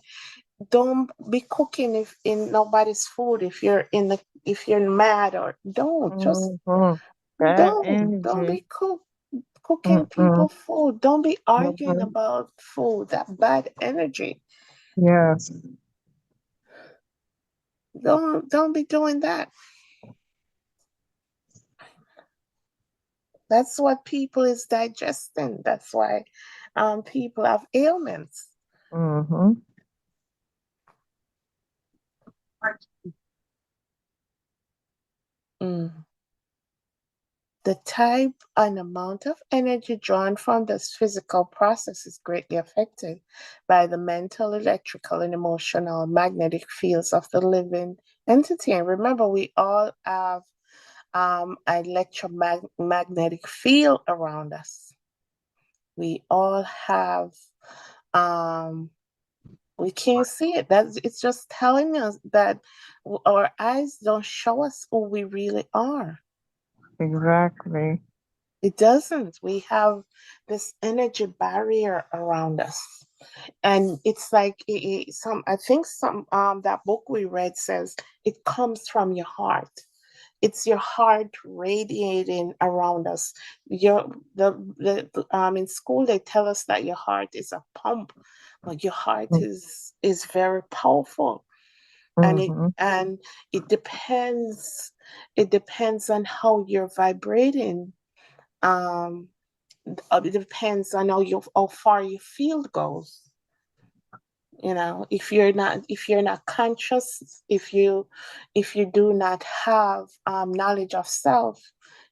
don't be cooking if in nobody's food. If you're mad, or don't just Mm-hmm. Bad don't energy. be cooking Mm-mm. people food. Don't be arguing Mm-mm. about food. That bad energy. Yes. Don't be doing that. That's what people is digesting. That's why people have ailments. Mm-hmm. Mm. The type and amount of energy drawn from this physical process is greatly affected by the mental, electrical, and emotional magnetic fields of the living entity. And remember, we all have electromagnetic field around us. We all have um, we can't see it. That's it's just telling us that our eyes don't show us who we really are. Exactly. It doesn't. We have this energy barrier around us. And it's like some I think some that book we read says it comes from your heart. It's your heart radiating around us. In school they tell us that your heart is a pump, but your heart is very powerful. And Mm-hmm. it depends on how you're vibrating. Um it depends on how far your field goes. If you're not conscious, if you do not have knowledge of self,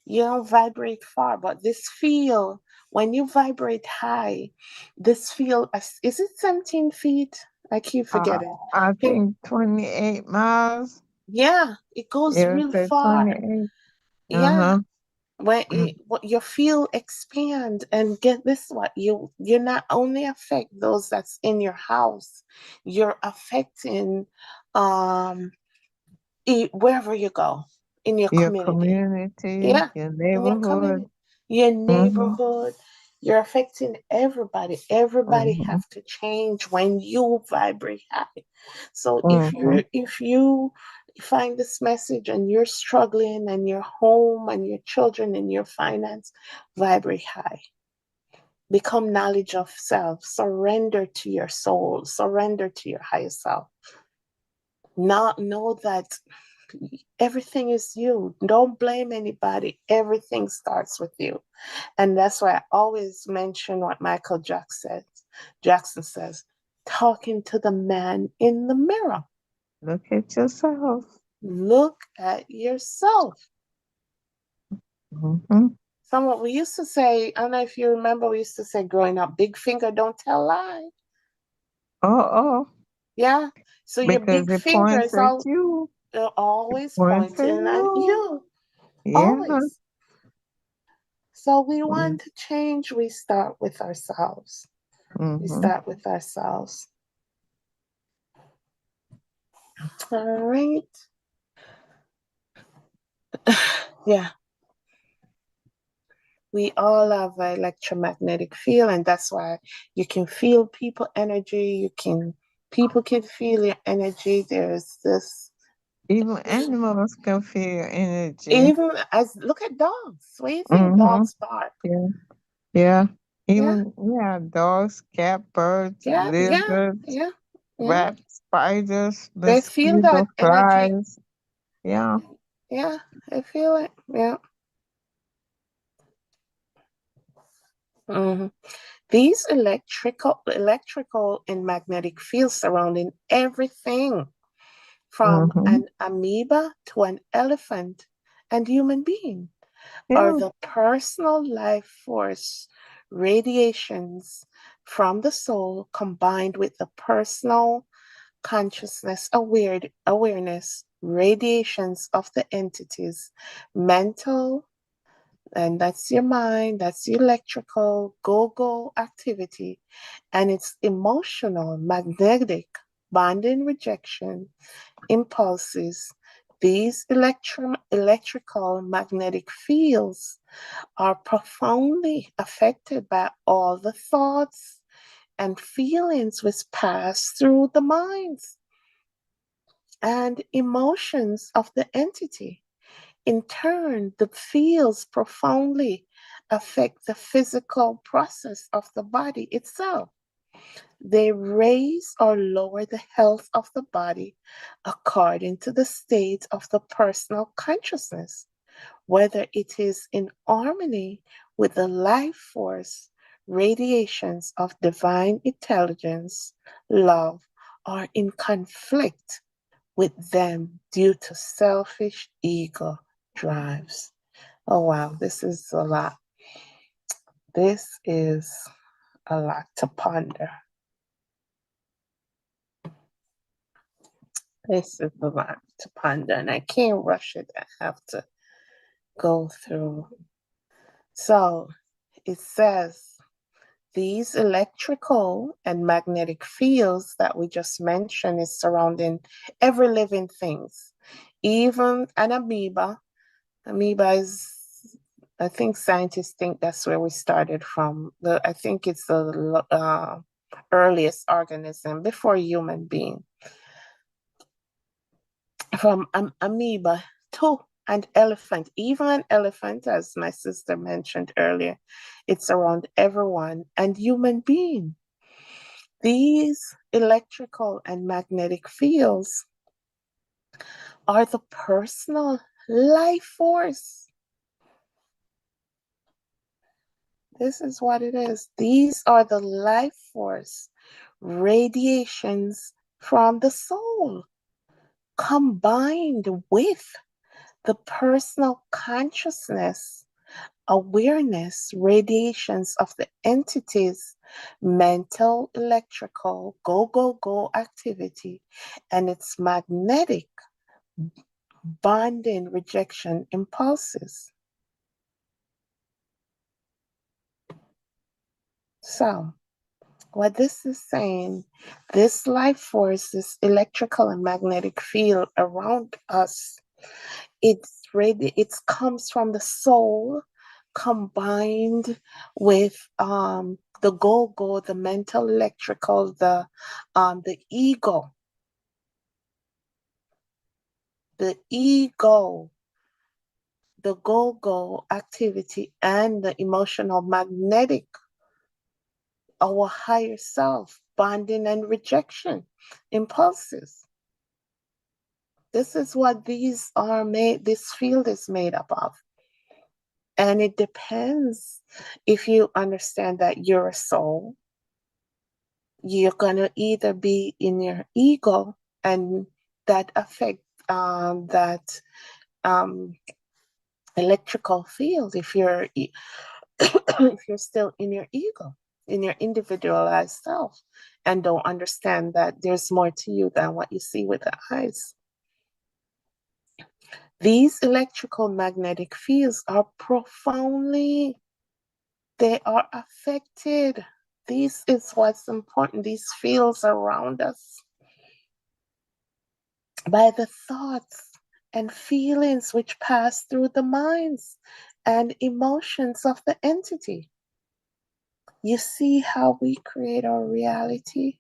you don't vibrate far. But this field, when you vibrate high, this field, is it 17 feet? I keep Uh, forgetting. I Can think 28 miles. Yeah, it goes Yeah, it real said far. 28. Yeah, Uh-huh. what your field expand, and get this, what you not only affect those that's in your house, you're affecting um wherever you go in your Your community. community, Yeah, your in your neighborhood. community, your Mm-hmm. neighborhood. You're affecting everybody. Everybody Mm-hmm. have to change when you vibrate high. So Mm-hmm. if you find this message and you're struggling, and your home and your children and your finance, vibrate high. Become knowledge of self. Surrender to your soul. Surrender to your higher self. Now know that everything is you. Don't blame anybody. Everything starts with you. And that's why I always mention what Jackson says, talking to the man in the mirror. Look at yourself. Look at yourself. Mm-hmm. Someone we used to say, I don't know if you remember, we used to say growing up, big finger, don't tell lie. Oh, Yeah. So your because big it finger points is at you. It always points at pointing at you. you. Yeah. Always. So we want Mm-hmm. to change, we start with ourselves. We Mm-hmm. start with ourselves. All right. Yeah. We all have an electromagnetic field, and that's why you can feel people energy. People can feel your energy. There's this Even animals can feel your energy. even as look at dogs. What do you think Mm-hmm. dogs bark? Yeah. Yeah. Yeah, Even, yeah, dogs, cat, birds, yeah, yeah, lizards, yeah, yeah. rats, spiders, They feel mosquito that energy. flies. Yeah. Yeah, I feel it. Yeah. hmm These electrical and magnetic fields surrounding everything from Mm-hmm. an amoeba to an elephant and human being are Yeah. the personal life force radiations from the soul combined with the personal consciousness awareness radiations of the entities mental, and that's your mind, that's your electrical go-go activity, and it's emotional magnetic bonding rejection impulses. These electrical magnetic fields are profoundly affected by all the thoughts and feelings which pass through the minds and emotions of the entity. In turn, the fields profoundly affect the physical process of the body itself. They raise or lower the health of the body according to the state of the personal consciousness, whether it is in harmony with the life force radiations of divine intelligence, love, or in conflict with them due to selfish ego drives. Oh, wow, this is a lot. This is a lot to ponder. This is a lot to ponder, and I can't rush it. I have to go through. So it says these electrical and magnetic fields that we just mentioned is surrounding every living things, even an amoeba. Amoeba is, I think scientists think that's where we started from. I think it's the earliest organism before human being. From amoeba to an elephant, even an elephant, as my sister mentioned earlier, it's around everyone and human being. These electrical and magnetic fields are the personal life force. This is what it is. These are the life force radiations from the soul combined with the personal consciousness, awareness, radiations of the entities, mental, electrical, go activity, and its magnetic bonding rejection impulses. So, what this is saying, this life force, this electrical and magnetic field around us, it comes from the soul combined with the go, the mental electrical, the ego, the go activity, and the emotional magnetic, our higher self, bonding and rejection impulses. This is what these are made, this field is made up of. And it depends if you understand that you're a soul, you're going to either be in your ego and that affect that um, electrical field if you're if you're still in your ego, in your individualized self, and don't understand that there's more to you than what you see with the eyes. These electrical magnetic fields are profoundly, they are affected. This is what's important. These fields around us by the thoughts and feelings which pass through the minds and emotions of the entity. You see how we create our reality,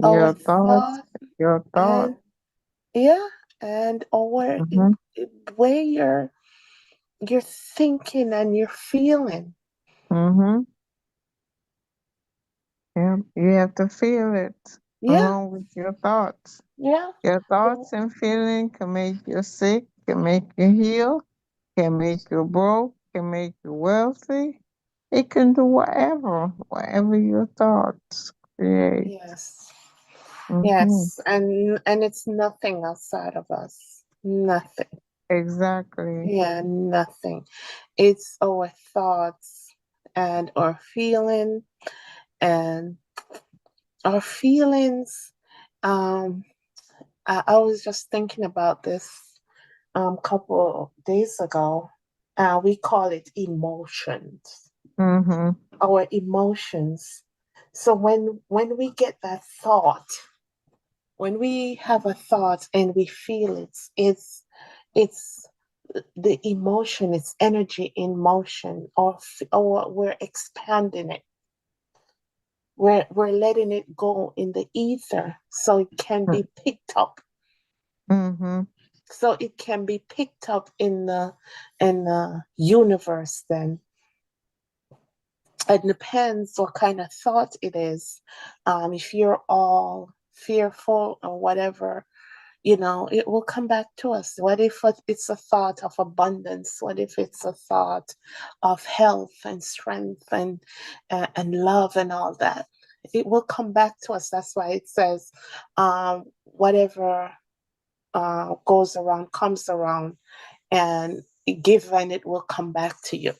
our Your thoughts, thought, your thought. and yeah, and our Mm-hmm. way you're thinking and you're feeling. Mm-hmm. Yeah. You have to feel it Yeah, along with your thoughts. yeah, Your thoughts and feeling can make you sick, can make you heal, can make you broke, can make you wealthy. It can do whatever your thoughts create. Yes. Mm-hmm. Yes. And it's nothing outside of us. Nothing. Exactly. Yeah, nothing. It's our thoughts and our feeling and our feelings. Um, I was just thinking about this couple days ago. We call it emotions. Mm-hmm. Our emotions. So when we get that thought, when we have a thought and we feel it, it's the emotion, it's energy in motion, or we're expanding it. We're letting it go in the ether so it can be picked up. Mm-hmm. So it can be picked up in the universe then. It depends what kind of thought it is. If you're all fearful or whatever, it will come back to us. What if it's a thought of abundance? What if it's a thought of health and strength and love and all that? It will come back to us. That's why it says, whatever goes around comes around, and given it will come back to you.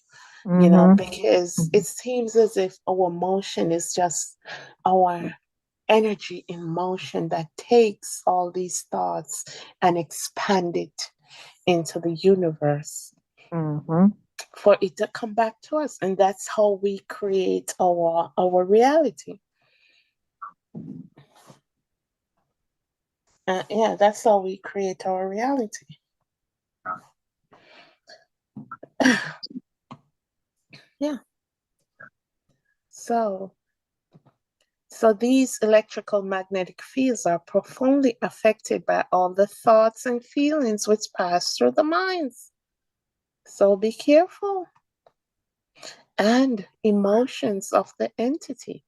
Mm-hmm. Because it seems as if our motion is just our energy in motion that takes all these thoughts and expand it into the universe Mm-hmm. for it to come back to us. And that's how we create our reality. Yeah, that's how we create our reality. Yeah. So so these electrical magnetic fields are profoundly affected by all the thoughts and feelings which pass through the minds. So be careful. And emotions of the entity.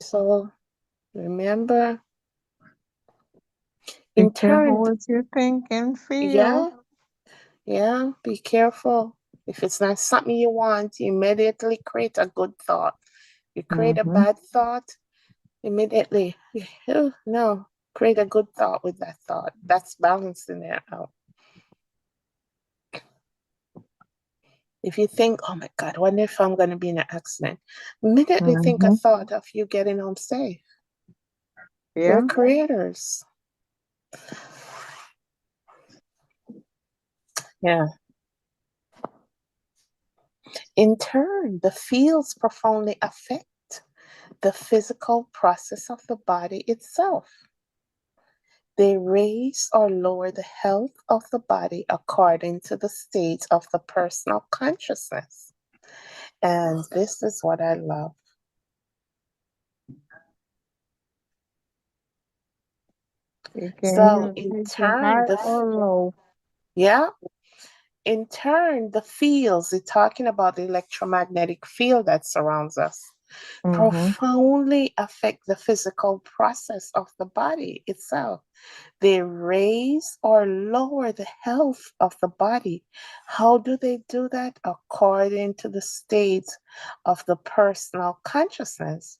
So remember, Be in careful turn, what you think and feel. yeah, yeah, be careful. If it's not something you want, you immediately create a good thought. You create a Mm-hmm. bad thought, immediately, oh, no, create a good thought with that thought. That's balancing it out. If you think, oh my God, wonder if I'm going to be in an accident, immediately think a Mm-hmm. thought of you getting home safe. We're Yeah. creators. Yeah. In turn, the fields profoundly affect the physical process of the body itself. They raise or lower the health of the body according to the state of the personal consciousness. And this is what I love. You So, can in take it turn, high or low. yeah, in turn, the fields, we're talking about the electromagnetic field that surrounds us, Mm-hmm. profoundly affect the physical process of the body itself. They raise or lower the health of the body. How do they do that? According to the state of the personal consciousness.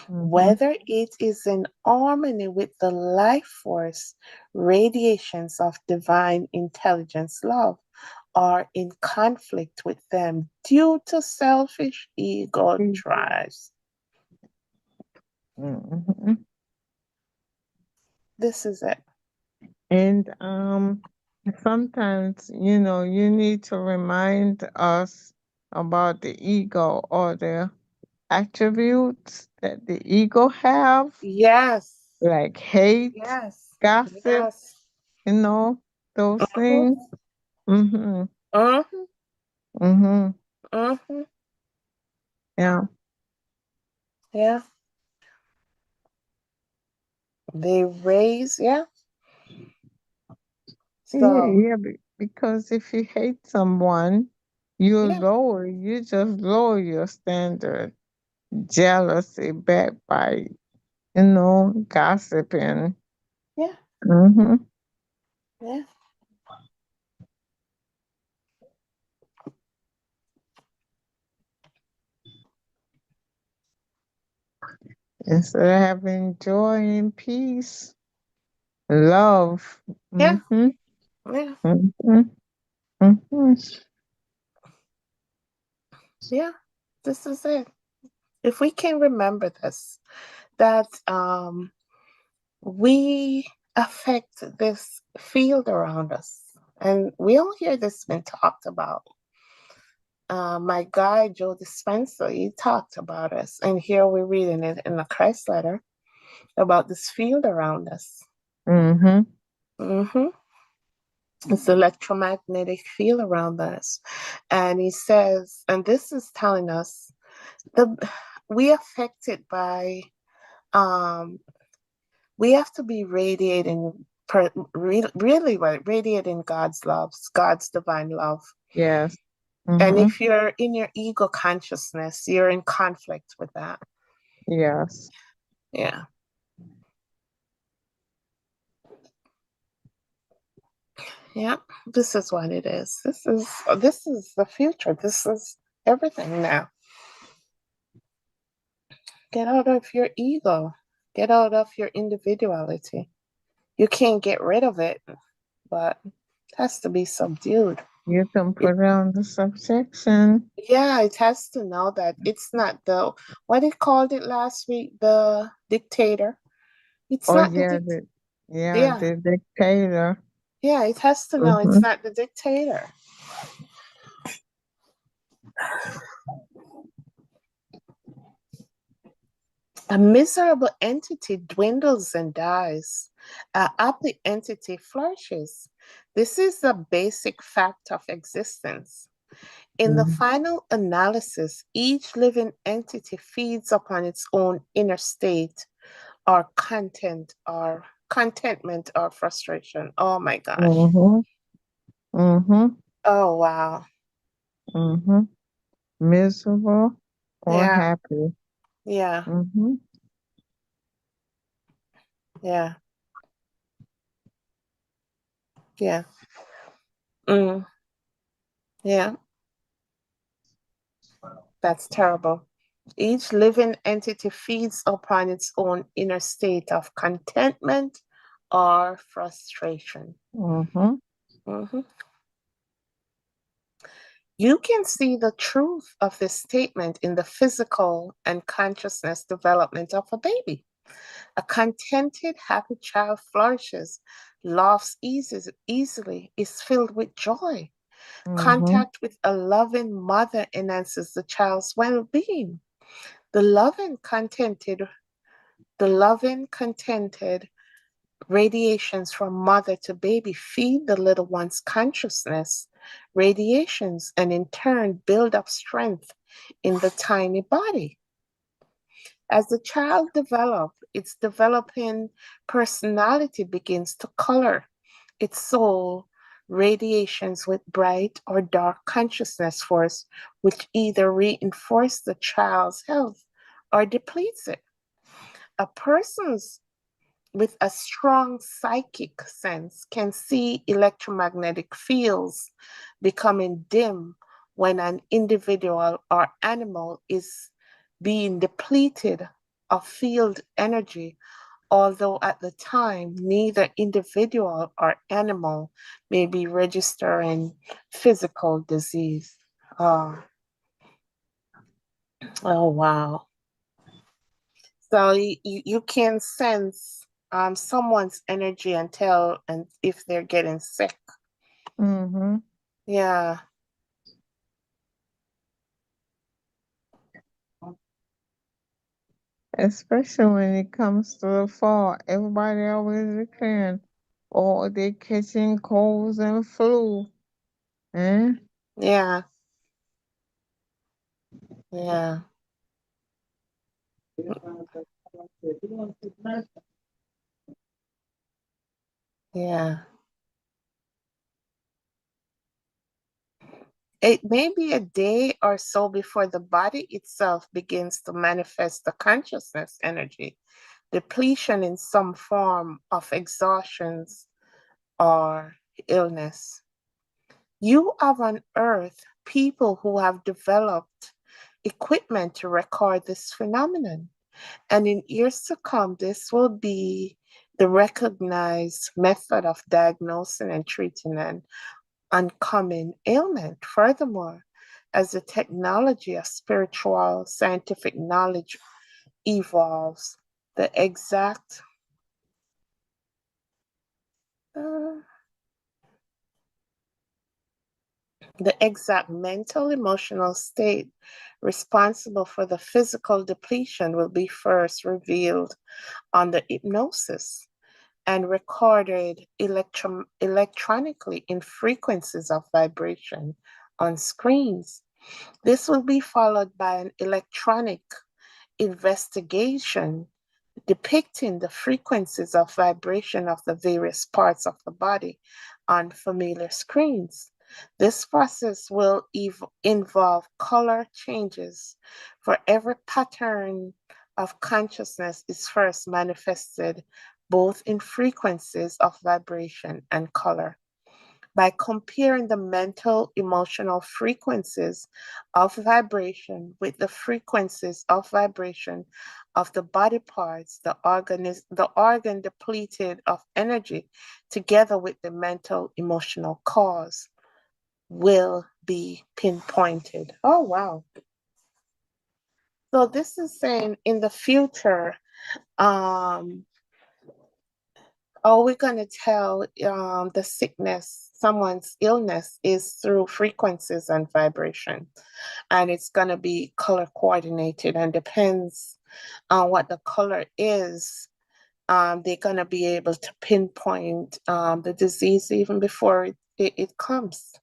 Mm-hmm. Whether it is in harmony with the life force radiations of divine intelligence love, or in conflict with them due to selfish ego drives. Mm-hmm. This is it. And sometimes, you need to remind us about the ego or the attributes that the ego have, Yes. like hate, Yes. gossip, Yes. you know, those Mhm. things. Mm-hmm. Mhm. Mm-hmm. Mhm. Yeah. Yeah. They raise. Yeah. Yeah, So yeah, because if you hate someone, yeah. you just lower your standard. Jealousy, backbite, gossiping. Yeah. Mm-hmm. Yeah. Instead of having joy and peace, love. Yeah, Mm-hmm. yeah, Mm-hmm. Mm-hmm. yeah. This is it. If we can remember this, that we affect this field around us. And we all hear this been talked about. My guy, Joe Dispenza, he talked about us. And here we're reading it in the Christ letter about this field around us. Mm-hmm. Hmm. It's electromagnetic field around us. And he says, and this is telling us the we affected by um we have to be radiating really radiating God's love, God's divine love. Yes. And Mm-hmm. if you're in your ego consciousness, you're in conflict with that. Yes. Yeah. Yeah. This is what it is. This is the future. This is everything now. Get out of your ego. Get out of your individuality. You can't get rid of it, but it has to be subdued. You can It, put it on the subsection. yeah, it has to know that it's not the what it called it last week, the dictator. It's Oh not the yeah, yeah, yeah, the dictator. yeah, it has to know it's Mm-hmm. not the dictator. A miserable entity dwindles and dies. A happy entity flourishes. This is the basic fact of existence. In the final analysis, each living entity feeds upon its own inner state or content or contentment or frustration. Oh my gosh. Mm-hmm. Mm-hmm. Oh wow. Mm-hmm. Miserable or Yeah. happy. Yeah. Mm-hmm. Yeah. Yeah. Mm, yeah. That's terrible. Each living entity feeds upon its own inner state of contentment or frustration. Mm-hmm. Mhm. You can see the truth of this statement in the physical and consciousness development of a baby. A contented, happy child flourishes, laughs easily, is filled with joy. Mm-hmm. Contact with a loving mother enhances the child's well being. The loving, contented, the loving, contented radiations from mother to baby feed the little one's consciousness, radiations, and in turn build up strength in the tiny body. As the child develops, its developing personality begins to color its soul radiations with bright or dark consciousness force, which either reinforce the child's health or depletes it. A person's with a strong psychic sense can see electromagnetic fields becoming dim when an individual or animal is being depleted of field energy, although at the time neither individual or animal may be registering physical disease. Oh, oh wow. So you can sense someone's energy and tell and if they're getting sick. Mm-hmm. Yeah, Especially when it comes to the fall. Everybody always declaring, oh, they catching colds and flu. Eh? yeah, yeah, yeah. It may be a day or so before the body itself begins to manifest the consciousness energy, depletion in some form of exhaustions or illness. You have unearthed people who have developed equipment to record this phenomenon. And in years to come, this will be the recognized method of diagnosing and treating an uncommon ailment. Furthermore, as the technology of spiritual scientific knowledge evolves, the uh, exact mental emotional state responsible for the physical depletion will be first revealed on the hypnosis and recorded electronically in frequencies of vibration on screens. This will be followed by an electronic investigation depicting the frequencies of vibration of the various parts of the body on familiar screens. This process will involve color changes, for every pattern of consciousness is first manifested both in frequencies of vibration and color. By comparing the mental emotional frequencies of vibration with the frequencies of vibration of the body parts, the organ depleted of energy together with the mental emotional cause will be pinpointed. Oh wow. So this is saying in the future, um, we're going to tell the sickness, someone's illness is through frequencies and vibration. And it's going to be color coordinated and depends on what the color is. They're going to be able to pinpoint the disease even before it comes.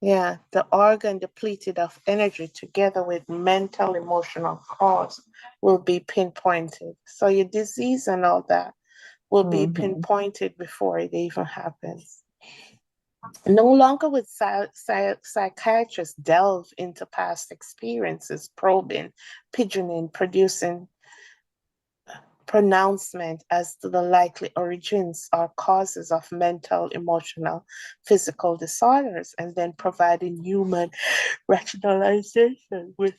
Yeah, the organ depleted of energy together with mental emotional cause will be pinpointed. So your disease and all that will be Mm-hmm. pinpointed before it even happens. No longer would psychiatrists delve into past experiences, probing, pigeoning, producing pronouncement as to the likely origins or causes of mental, emotional, physical disorders, and then providing human rationalization with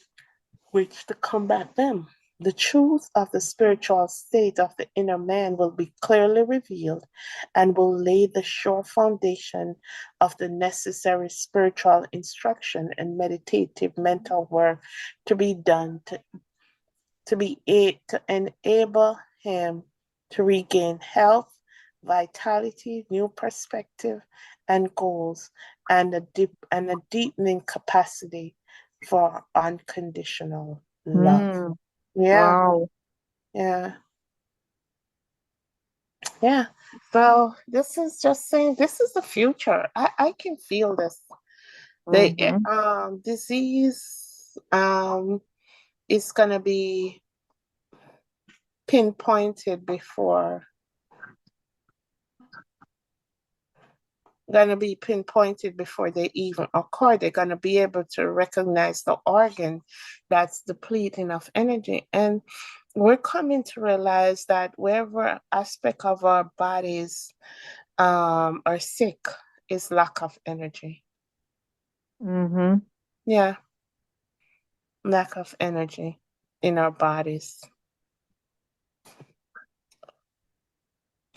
which to combat them. The truth of the spiritual state of the inner man will be clearly revealed and will lay the sure foundation of the necessary spiritual instruction and meditative mental work to be done to enable him to regain health, vitality, new perspective, and goals, and a deepening capacity for unconditional love. Mm. Yeah, Wow. yeah, yeah. So this is just saying this is the future. I can feel this. The Mm-hmm. disease is gonna be pinpointed before they even occur. They're going to be able to recognize the organ that's depleting of energy. And we're coming to realize that wherever aspect of our bodies are sick is lack of energy. Mm-hmm. Yeah, lack of energy in our bodies,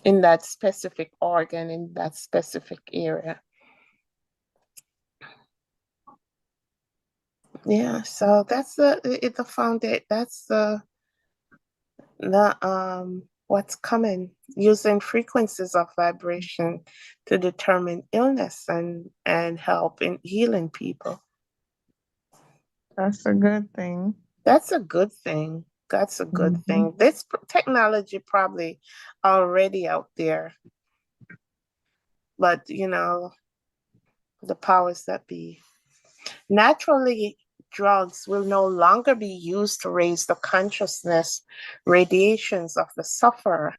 in that specific organ, in that specific area. Yeah, so that's the foundation. That's the what's coming, using frequencies of vibration to determine illness and help in healing people. That's a good thing. That's a good thing. That's a good Mm-hmm. thing. This technology probably already out there, but the powers that be. Naturally, drugs will no longer be used to raise the consciousness radiations of the sufferer,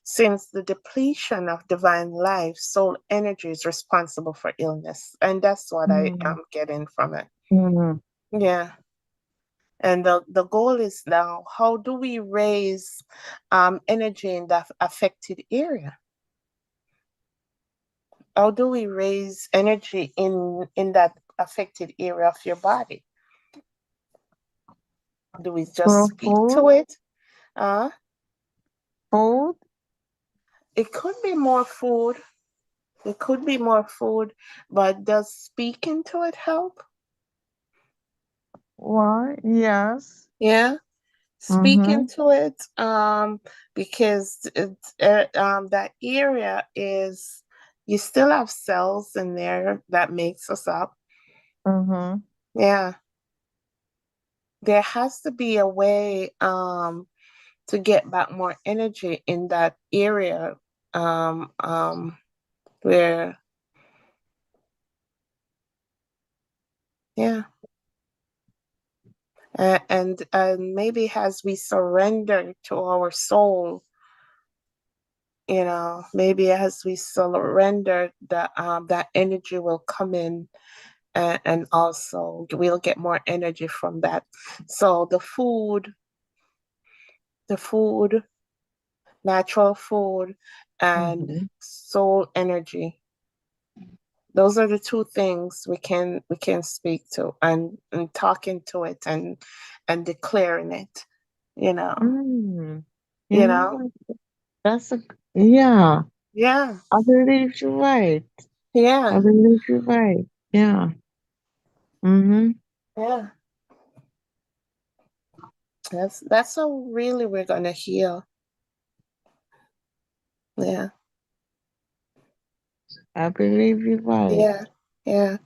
since the depletion of divine life, soul energy is responsible for illness. And that's what I Mm-hmm. am getting from it. Mm-hmm. Yeah. And the goal is now, how do we raise energy in that affected area? How do we raise energy in that affected area of your body? Do we just Well, speak food, to it? Uh, food, it could be more food. It could be more food, but does speaking to it help? why? Yes. Yeah, speaking Mm-hmm. to it, because that area is, you still have cells in there that makes us up. Mm-hmm. Yeah, there has to be a way to get back more energy in that area, um um where, yeah, and maybe as we surrender to our soul, maybe as we surrender, that energy will come in, and also we'll get more energy from that. So the food, natural food, and Mm-hmm. soul energy, those are the two things we can speak to, and talking to it, and declaring it, you know Mm. You you know know what? That's a yeah. yeah, I believe you're right. I yeah, believe you're right. Yeah. Mm-hmm. yeah. That's how really we're gonna heal. Yeah, I believe you're right. yeah, yeah.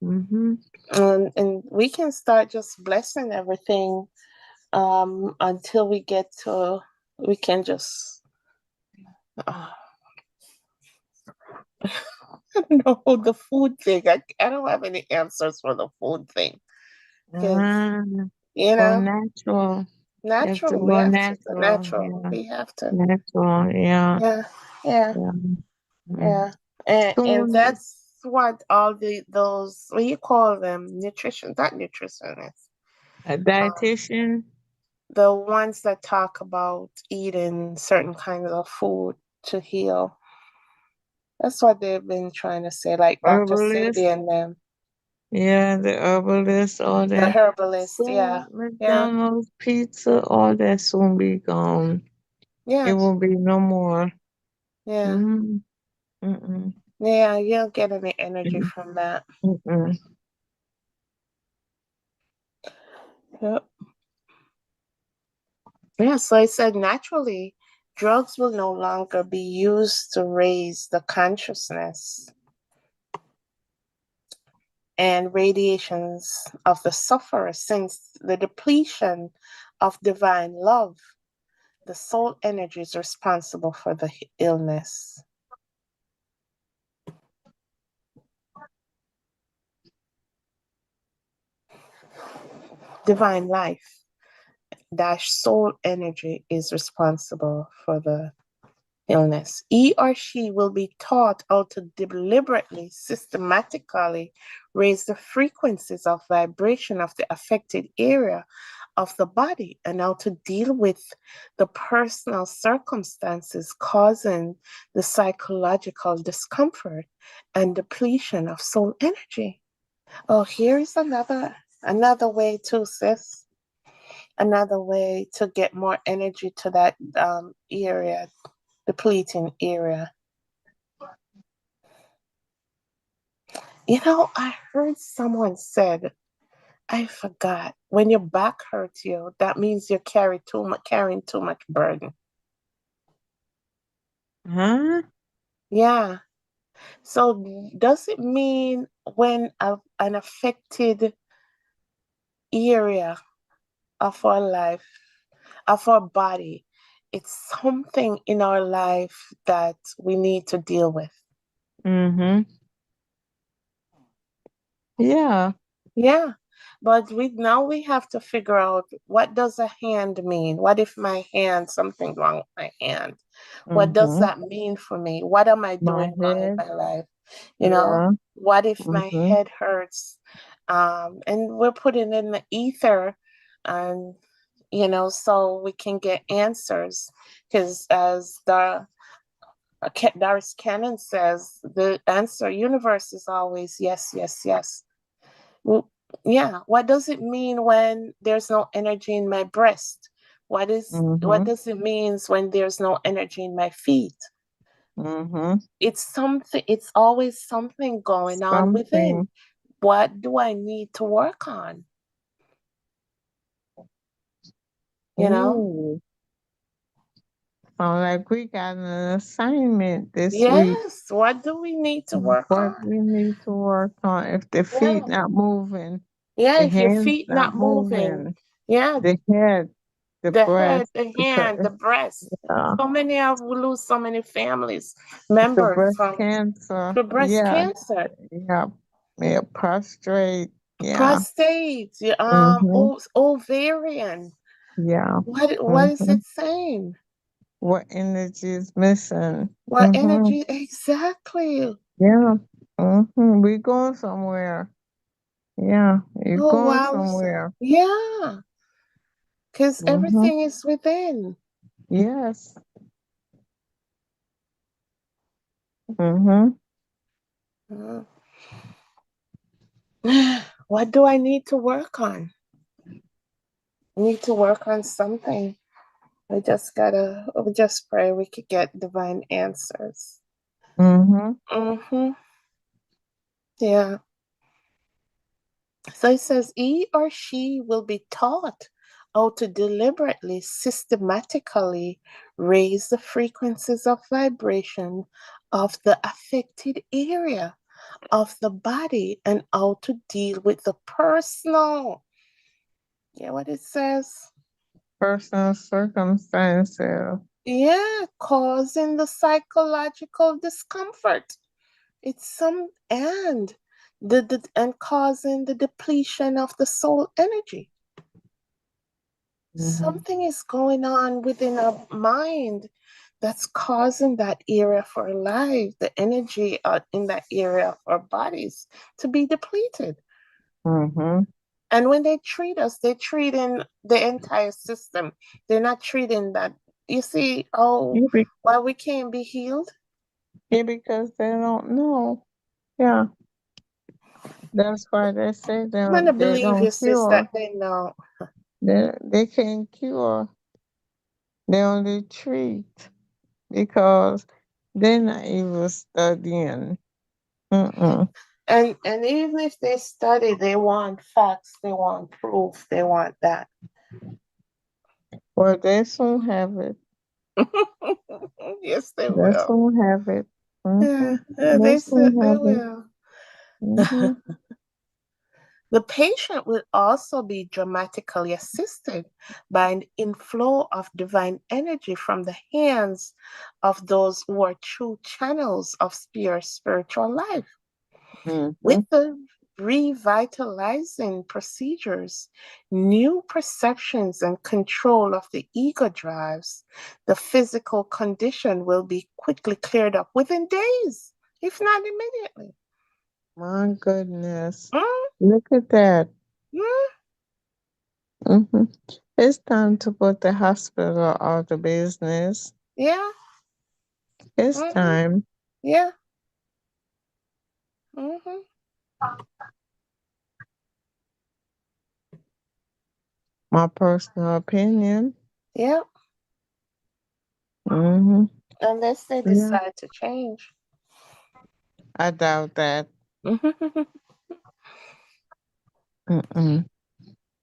Mm-hmm. And we can start just blessing everything, until we get to, we can just, uh, no, the food thing. I don't have any answers for the food thing, because, Ah, you go know, natural. You have to natural. We go have to go natural. natural. Yeah. We have to. Natural. Yeah. Yeah, yeah, Yeah. Mm. yeah. And So, that's what all those, what you call them, nutrition, not nutritionists, a um, dietitian, the ones that talk about eating certain kinds of food to heal. That's what they've been trying to say, like Dr. Sebi herbalist. and them, Yeah, the herbalist, all the that. herbalist. Yeah, So yeah, McDonald's, pizza, all that soon be gone. It yeah, will be no more. yeah, Mm-hmm. Mm-mm. yeah. You don't get any energy from that. Mm-mm. Yep. Yeah, so I said naturally, drugs will no longer be used to raise the consciousness and radiations of the sufferer, since the depletion of divine love, the soul energy is responsible for the illness. Divine life dash soul energy is responsible for the illness. He or she will be taught how to deliberately, systematically raise the frequencies of vibration of the affected area of the body, and how to deal with the personal circumstances causing the psychological discomfort and depletion of soul energy. Oh, here's another way too, sis. Another way to get more energy to that area, depleting area. I heard someone said, I forgot, when your back hurts you, that means you're carrying too much burden. Huh? Yeah. So does it mean when an affected area of our life, of our body, it's something in our life that we need to deal with? Mm-hmm. Yeah. Yeah. But we have to figure out, what does a hand mean? What if my hand, something wrong with my hand? What does Mm-hmm. that mean for me? What am I My doing wrong in head. my life? Yeah. What if my Mm-hmm. head hurts? And we're putting in the ether, and so we can get answers. Because as Doris Cannon says the answer universe is always yes, yes, yes. Well, yeah. What does it mean when there's no energy in my breast? What Mm-hmm. does it mean when there's no energy in my feet? Mm-hmm. It's something. It's always something going on within. Something. What do I need to work on? You know? Ooh. Sound like we got an assignment this week. Yes. What do we need to work What on? we need to work on. If the feet Yeah. not moving, Yeah. the If your hands feet not not moving, moving, yeah, the head, the the head, breast, the because hand, the breast. uh, So many of we lose so many families the members breast from cancer. the breast Yeah, cancer, yeah, yeah, prostrate. Yeah. prostate, Mm-hmm. ovarian. Yeah. What is Mm-hmm. it saying? What energy is missing? What Mm-hmm. energy exactly? Yeah. Mm-hmm. We going somewhere. Yeah, you're Oh going wow. somewhere. Yeah, because Mm-hmm. everything is within. Yes. Mm-hmm. Mm. What do I need to work on? I need to work on something. We just pray we could get divine answers. Mm-hmm. Mm-hmm. Yeah. So it says he or she will be taught how to deliberately, systematically raise the frequencies of vibration of the affected area of the body and how to deal with the personal. Yeah, what it says? Personal circumstances. Yeah, causing the psychological discomfort. It's some and causing the depletion of the soul energy. Mm-hmm. Something is going on within our mind that's causing that area for life, the energy in that area of our bodies to be depleted. Mm-hmm. And when they treat us, they're treating the entire system. They're not treating that. You see, oh, Yeah, why we can't be healed? yeah, because they don't know. Yeah, that's why they say I'm gonna they believe don't you, sis, that cure. they know. They can't cure. They only treat because they're not even studying. Mm-mm. And even if they study, they want facts, they want proof, they want that. Well, they soon have it. Yes, they They will. soon have it. Mm-hmm. Yeah, They they said soon they have it. will. Mm-hmm. The patient will also be dramatically assisted by an inflow of divine energy from the hands of those who are true channels of spiritual life. Mm-hmm. With the revitalizing procedures, new perceptions and control of the ego drives, the physical condition will be quickly cleared up within days, if not immediately. My goodness. Mm, Look at that. mm, Hmm. It's time to put the hospital out of business. yeah, It's mm-hmm, time. yeah, mm-hmm, My personal opinion. yeah, Hmm. unless they Yeah. decide to change. I doubt that. Mm-mm.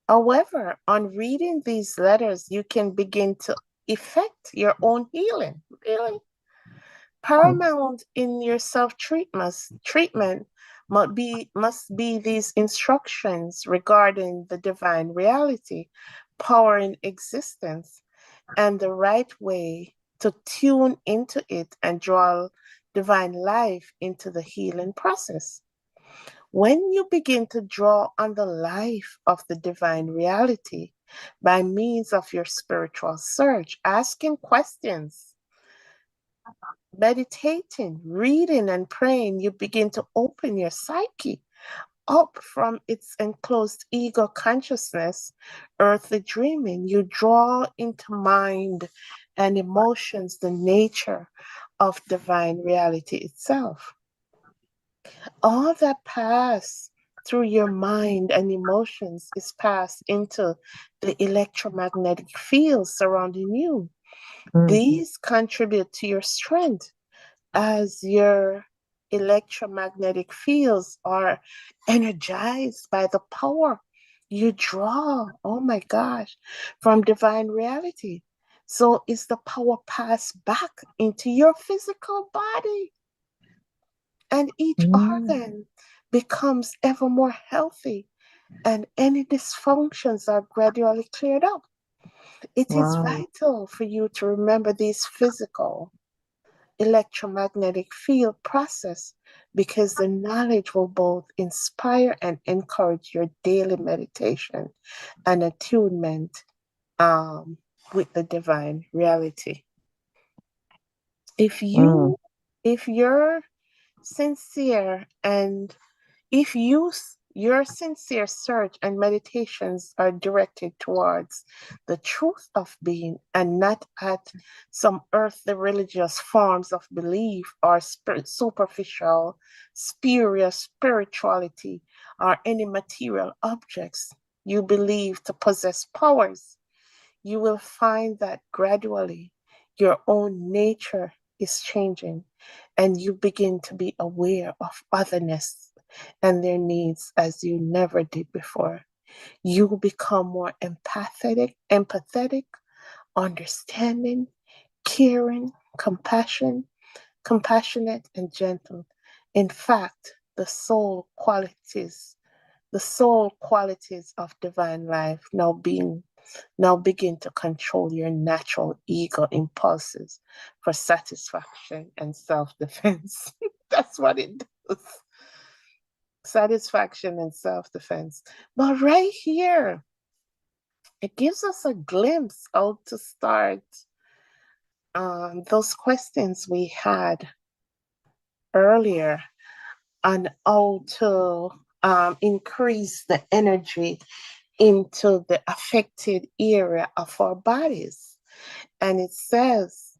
However, on reading these letters, you can begin to effect your own healing. Really? Paramount in your treatment must be these instructions regarding the divine reality, power in existence, and the right way to tune into it and draw divine life into the healing process. When you begin to draw on the life of the divine reality by means of your spiritual search, asking questions, meditating, reading, and praying, you begin to open your psyche up from its enclosed ego consciousness, earthly dreaming. You draw into mind and emotions the nature of divine reality itself. All that pass through your mind and emotions is passed into the electromagnetic fields surrounding you. Mm. These contribute to your strength as your electromagnetic fields are energized by the power you draw, oh my gosh, from divine reality. So is the power passed back into your physical body, and each Mm. organ becomes ever more healthy, and any dysfunctions are gradually cleared up. It is Wow. vital for you to remember these physical electromagnetic field process, because the knowledge will both inspire and encourage your daily meditation and attunement with the divine reality. If Mm. you if you're sincere and if your sincere search and meditations are directed towards the truth of being and not at some earthly religious forms of belief or superficial spurious spirituality or any material objects you believe to possess powers, you will find that gradually your own nature is changing and you begin to be aware of otherness and their needs as you never did before. You will become more empathetic, understanding, caring, compassionate, and gentle. In fact, the soul qualities of divine life now begin to control your natural ego impulses for satisfaction and self-defense. That's what it does. Satisfaction and self-defense. But right here, it gives us a glimpse how to start those questions we had earlier on how to increase the energy into the affected area of our bodies. And it says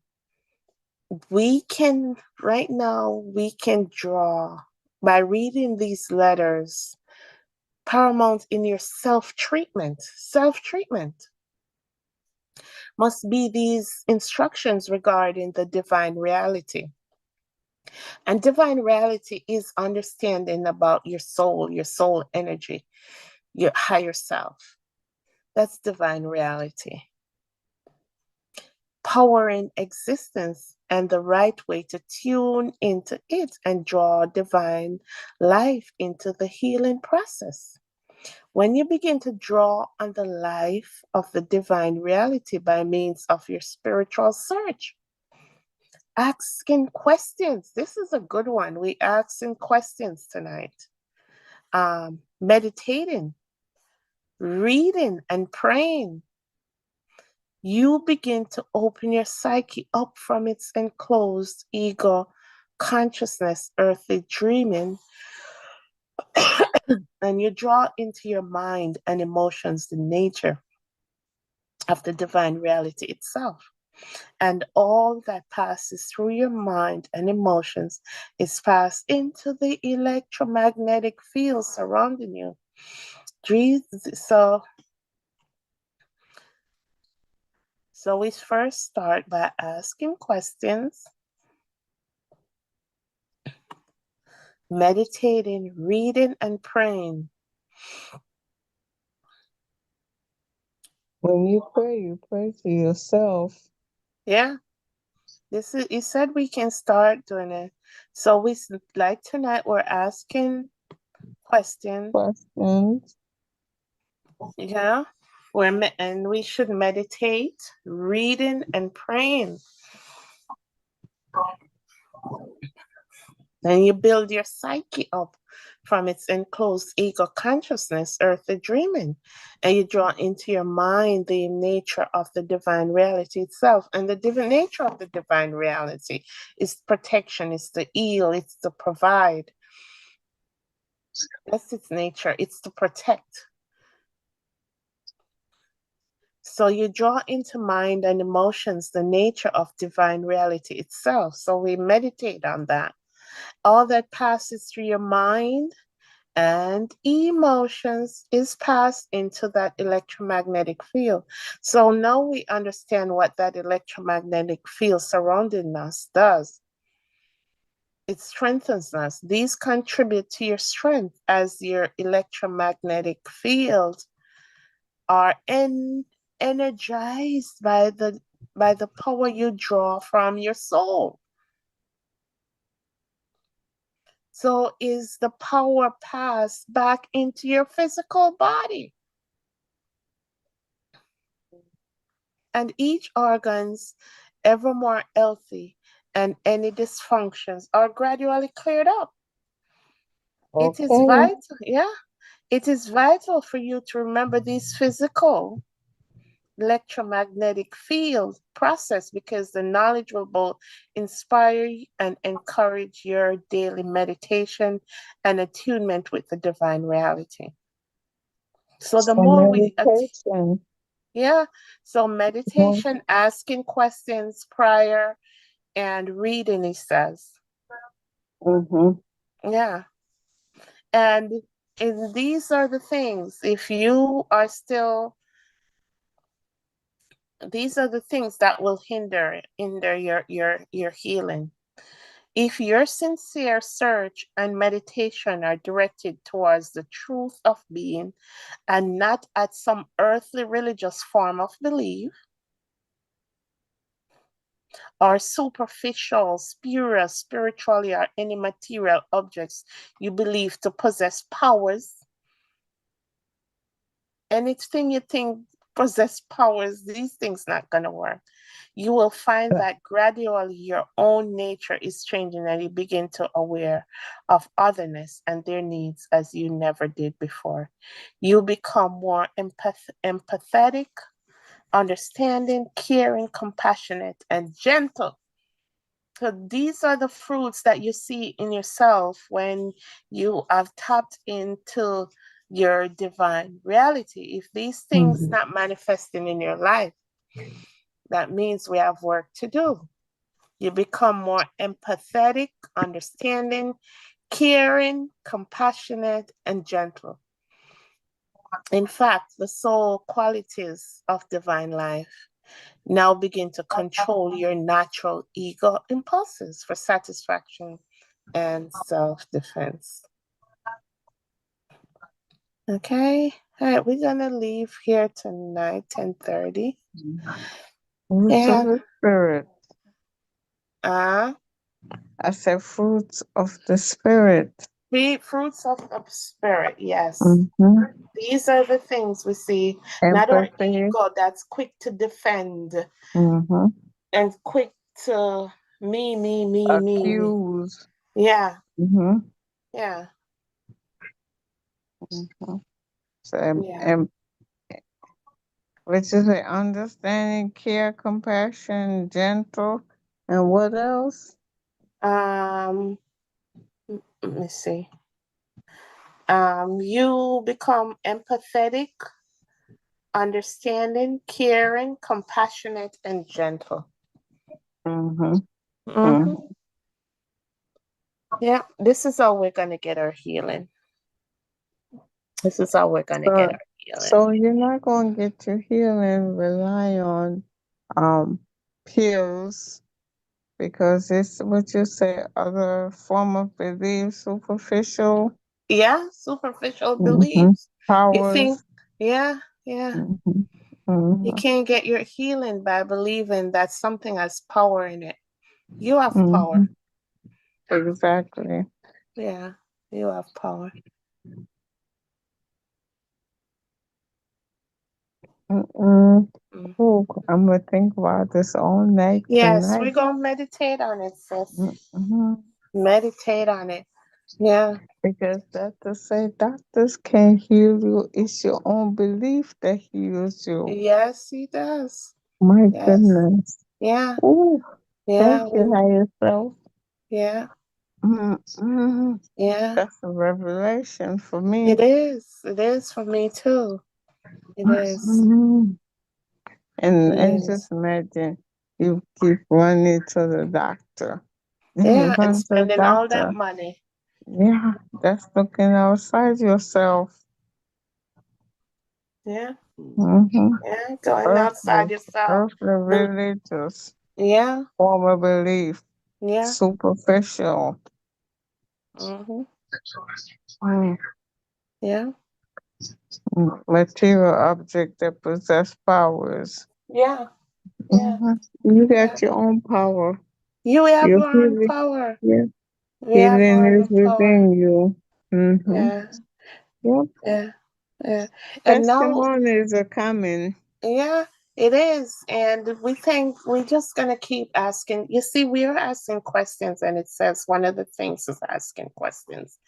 right now, we can draw by reading these letters. Paramount in your self treatment must be these instructions regarding the divine reality. And divine reality is understanding about your soul energy, your higher self. That's divine reality. Power in existence and the right way to tune into it and draw divine life into the healing process. When you begin to draw on the life of the divine reality by means of your spiritual search, asking questions. This is a good one. We asking questions tonight. Meditating, reading, and praying. You begin to open your psyche up from its enclosed ego consciousness, earthly dreaming, and you draw into your mind and emotions the nature of the divine reality itself. And all that passes through your mind and emotions is passed into the electromagnetic field surrounding you. So, so we first start by asking questions, meditating, reading, and praying. When you pray to yourself. Yeah, this is. You said we can start doing it. So like tonight we're asking questions. Questions. Yeah, and we should meditate, reading, and praying. Then you build your psyche up from its enclosed ego consciousness, earthly dreaming, and you draw into your mind the nature of the divine reality itself. And the divine nature of the divine reality is protection, it's to heal, it's to provide. That's its nature, it's to protect. So you draw into mind and emotions the nature of divine reality itself. So we meditate on that. All that passes through your mind and emotions is passed into that electromagnetic field. So now we understand what that electromagnetic field surrounding us does. It strengthens us. These contribute to your strength as your electromagnetic fields are energized by the power you draw from your soul. So is the power passed back into your physical body? And each organ's ever more healthy and any dysfunctions are gradually cleared up. It is Okay. vital, yeah. It is vital for you to remember these physical electromagnetic field process because the knowledge will both inspire and encourage your daily meditation and attunement with the divine reality. So the So more we meditation. yeah, so Mhm. meditation, asking questions prior and reading, he says. Mhm. Yeah. And these are the things. If you are still, these are the things that will hinder your healing. If your sincere search and meditation are directed towards the truth of being and not at some earthly religious form of belief or superficial, spurious, spiritually, or any material objects you believe to possess powers, anything you think possess powers, these things not gonna work. You will find that gradually your own nature is changing and you begin to aware of otherness and their needs as you never did before. You become more empathetic, understanding, caring, compassionate, and gentle. So these are the fruits that you see in yourself when you have tapped into your divine reality. If these things Mhm. not manifesting in your life, that means we have work to do. You become more empathetic, understanding, caring, compassionate, and gentle. In fact, the soul qualities of divine life now begin to control your natural ego impulses for satisfaction and self-defense. Okay. All right, we're gonna leave here tonight, 10:30. Fruits of And the spirit. uh I said fruits of the spirit. be fruits of the spirit, yes. Mhm. These are the things we see, not our Empathy. ego that's quick to defend Mhm. and quick to me. Accuse. Yeah, Mhm. yeah, Mhm. So, yeah. which is a understanding, care, compassion, gentle, and what else? Um, let me see. You become empathetic, understanding, caring, compassionate, and gentle. Mhm. Mm-hmm. Mhm. Yeah, this is how we're gonna get our healing. This is how we're gonna get So, our healing. so you're not going to get your healing rely on um pills because it's what you say other form of belief, superficial. Yeah, superficial Mhm. beliefs. You think, Powers. yeah, yeah. Mhm. You Mhm. can't get your healing by believing that something has power in it. You have power. Mhm. Exactly. Yeah, you have power. Mm-mm. Mm. Cool. I'm gonna think about this all night Yes, tonight. we're gonna meditate on it, sis. Mhm. Meditate on it. Yeah. Because doctors say doctors can't heal you. It's your own belief that heals you. Yes, he does. My Yes. goodness. Yeah. Ooh, Yeah. thank you, higher self. Yeah. Mm-mm. Yeah. That's a revelation for me. It is. It is for me too. It is. Mm-mm. And Yes. just imagine you keep running to the doctor. You Yeah, and run to the spending all that doctor. money. Yeah, that's looking outside yourself. Yeah. Mm-hmm. Yeah, going outside Earthly, yourself. earthly Bel- religious Yeah, form of belief, yeah. superficial. Mm-hmm. Mm. Yeah, Material object that possess powers. yeah, yeah, Hmm. You yeah. got your own power. You have Your your own healing, power. yeah, We have healing our is own power. within you. Mm-hmm. Yeah, Yep. yeah, yeah. And now, Testimonies are coming. yeah, it is. And we think we're just going to keep asking. You see, we are asking questions, and it says one of the things is asking questions.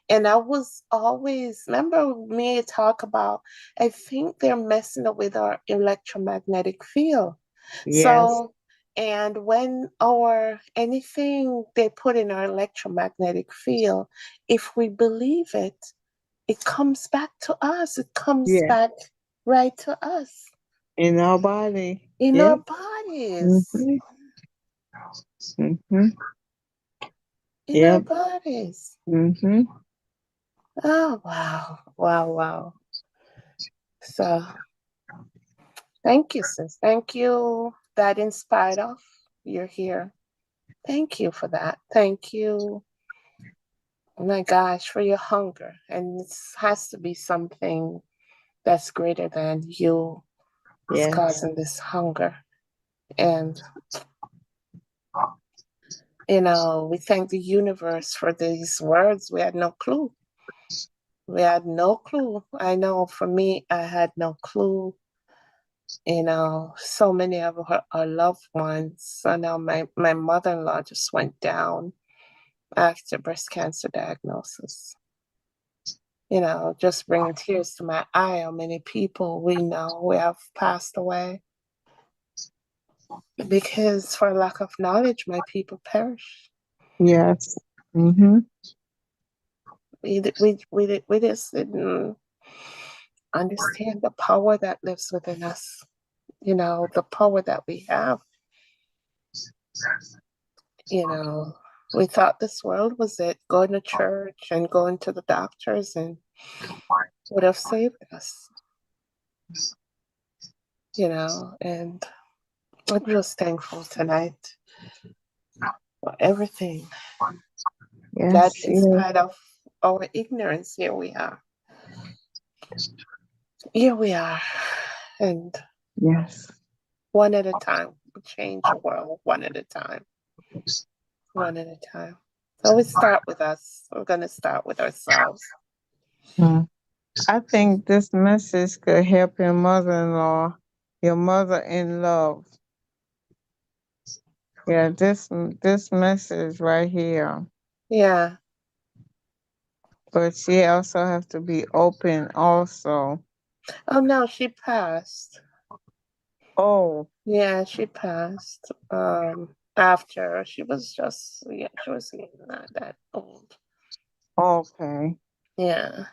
And I was always, remember me talk about, I think they're messing up with our electromagnetic field. Yes, So, and when our anything they put in our electromagnetic field, if we believe it comes back to us. It comes yes, back right to us in our body. in our Yep. bodies. Mm-hmm. Mm-hmm. In our Yep. bodies. Mm-hmm. Oh, wow. Wow, wow. So, thank you, sis. Thank you that in spite of you're here. Thank you for that. Thank you, oh my gosh, for your hunger. And it has to be something that's greater than you is Yes. causing this hunger. And, we thank the universe for these words. We had no clue. We had no clue. I know for me, I had no clue. So many of our loved ones. So now my mother-in-law just went down after breast cancer diagnosis. Just bringing tears to my eye how many people we know who have passed away because for lack of knowledge, my people perish. Yes. Mm-hmm. We just didn't understand the power that lives within us. The power that we have. You know, we thought this world was it, going to church and going to the doctors and would have saved us. And I'm just thankful tonight for everything that Yes. in Yes. spite of our ignorance, here we are. Here we are. And Yes. one at a time, we change the world one at a time. One at a time. So we start with us. We're going to start with ourselves. Mm. I think this message could help your mother-in-law, your mother in love. Yeah, this message right here. Yeah. But she also have to be open also. Oh no, she passed. Oh, Yeah, she passed. After she was not that old. okay. Yeah,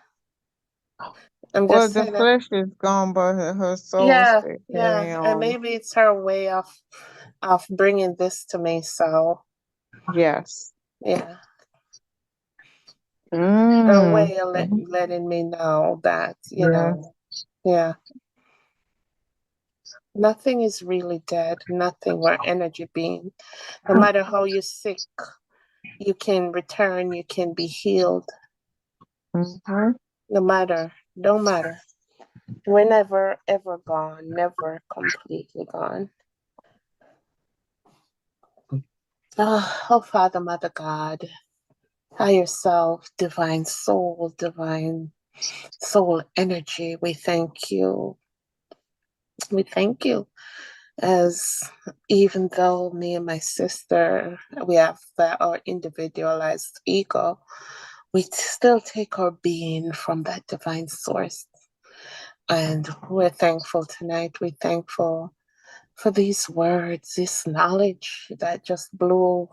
I'm Well, just the saying that. flesh is gone, but her soul Yeah, still yeah, carry and on. maybe it's her way of bringing this to me. So Yes. yeah, her Mm. way of letting me know that Yes. yeah, nothing is really dead. Nothing. We're energy being. No matter how you're sick, you can return. You can be healed. Mm-hmm. Don't matter. We're never ever gone, never completely gone. Oh, Father, Mother God, higher self, divine soul energy, we thank you. We thank you. As even though me and my sister, we have our individualized ego, we still take our being from that divine source. And we're thankful tonight. We're thankful for these words, this knowledge that just blew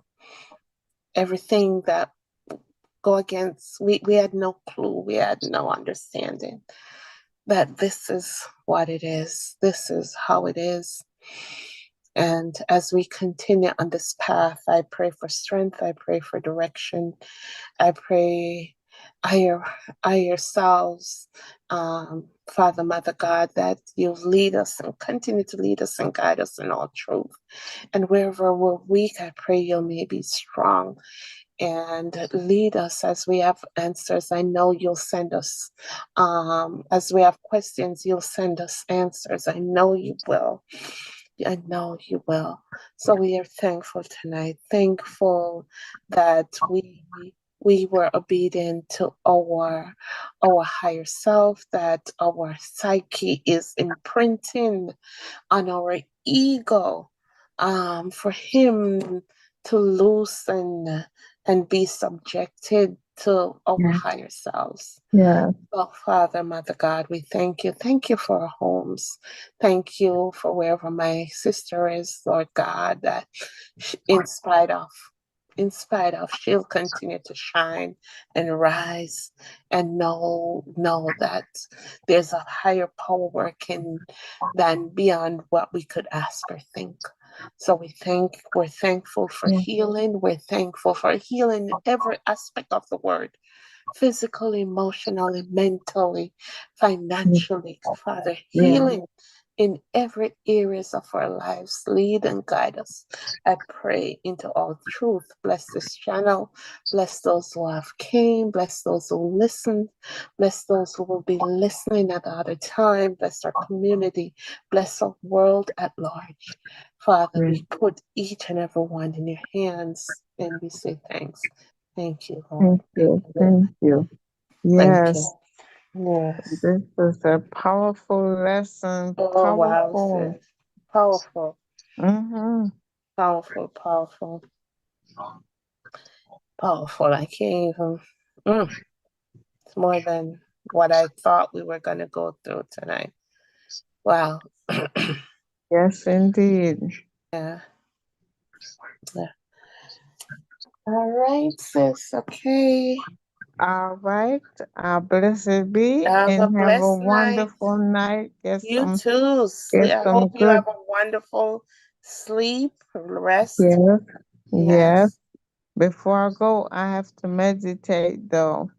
everything that go against. We had no clue, we had no understanding. that this is what it is. This is how it is. And as we continue on this path, I pray for strength. I pray for direction. I pray higher, higher selves, Father, Mother God, that you lead us and continue to lead us and guide us in all truth. And wherever we're weak, I pray you may be strong and lead us as we have answers. I know you'll send us, as we have questions, you'll send us answers. I know you will. I know you will. So we are thankful tonight. Thankful that we were obedient to our higher self, that our psyche is imprinting on our ego, for him to loosen and be subjected to our Yeah. higher selves. Yeah. Oh, Father, Mother God, we thank you. Thank you for our homes. Thank you for wherever my sister is, Lord God, that in spite of, she'll continue to shine and rise and know that there's a higher power working than beyond what we could ask or think. So we're thankful for Yeah. healing. We're thankful for healing every aspect of the word, physically, emotionally, mentally, financially, Father, Yeah. healing in every areas of our lives. Lead and guide us. I pray into all truth. Bless this channel. Bless those who have came. Bless those who listened. Bless those who will be listening at other time. Bless our community. Bless our world at large. Father, Yeah. we put each and every one in your hands and we say thanks. Thank you, Lord. Thank you. Thank you. Thank Yes. you. Yes. This is a powerful lesson. Oh, wow, Powerful. sis. Powerful, Mm-hmm. powerful, powerful, powerful. I can't even. Mm, it's more than what I thought we were going to go through tonight. Wow. Yes, indeed. Yeah. Yeah. All right, sis. Okay. All right. Blessed be Have a and have a blessed night. wonderful night. You too. Get I some hope you have good. a wonderful sleep, rest. Yes. Yes. Yes. Before I go, I have to meditate though.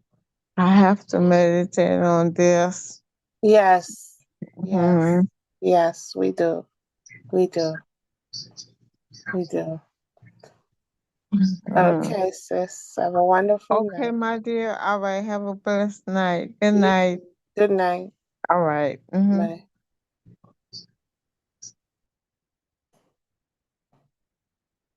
I have to meditate on this. Yes. Yes. Hmm. Yes, we do. We do. We do. Hmm. Okay, sis. Have a wonderful Okay, night. my dear. All right. Have a blessed night. Good You night. too. Good night. All right. Bye.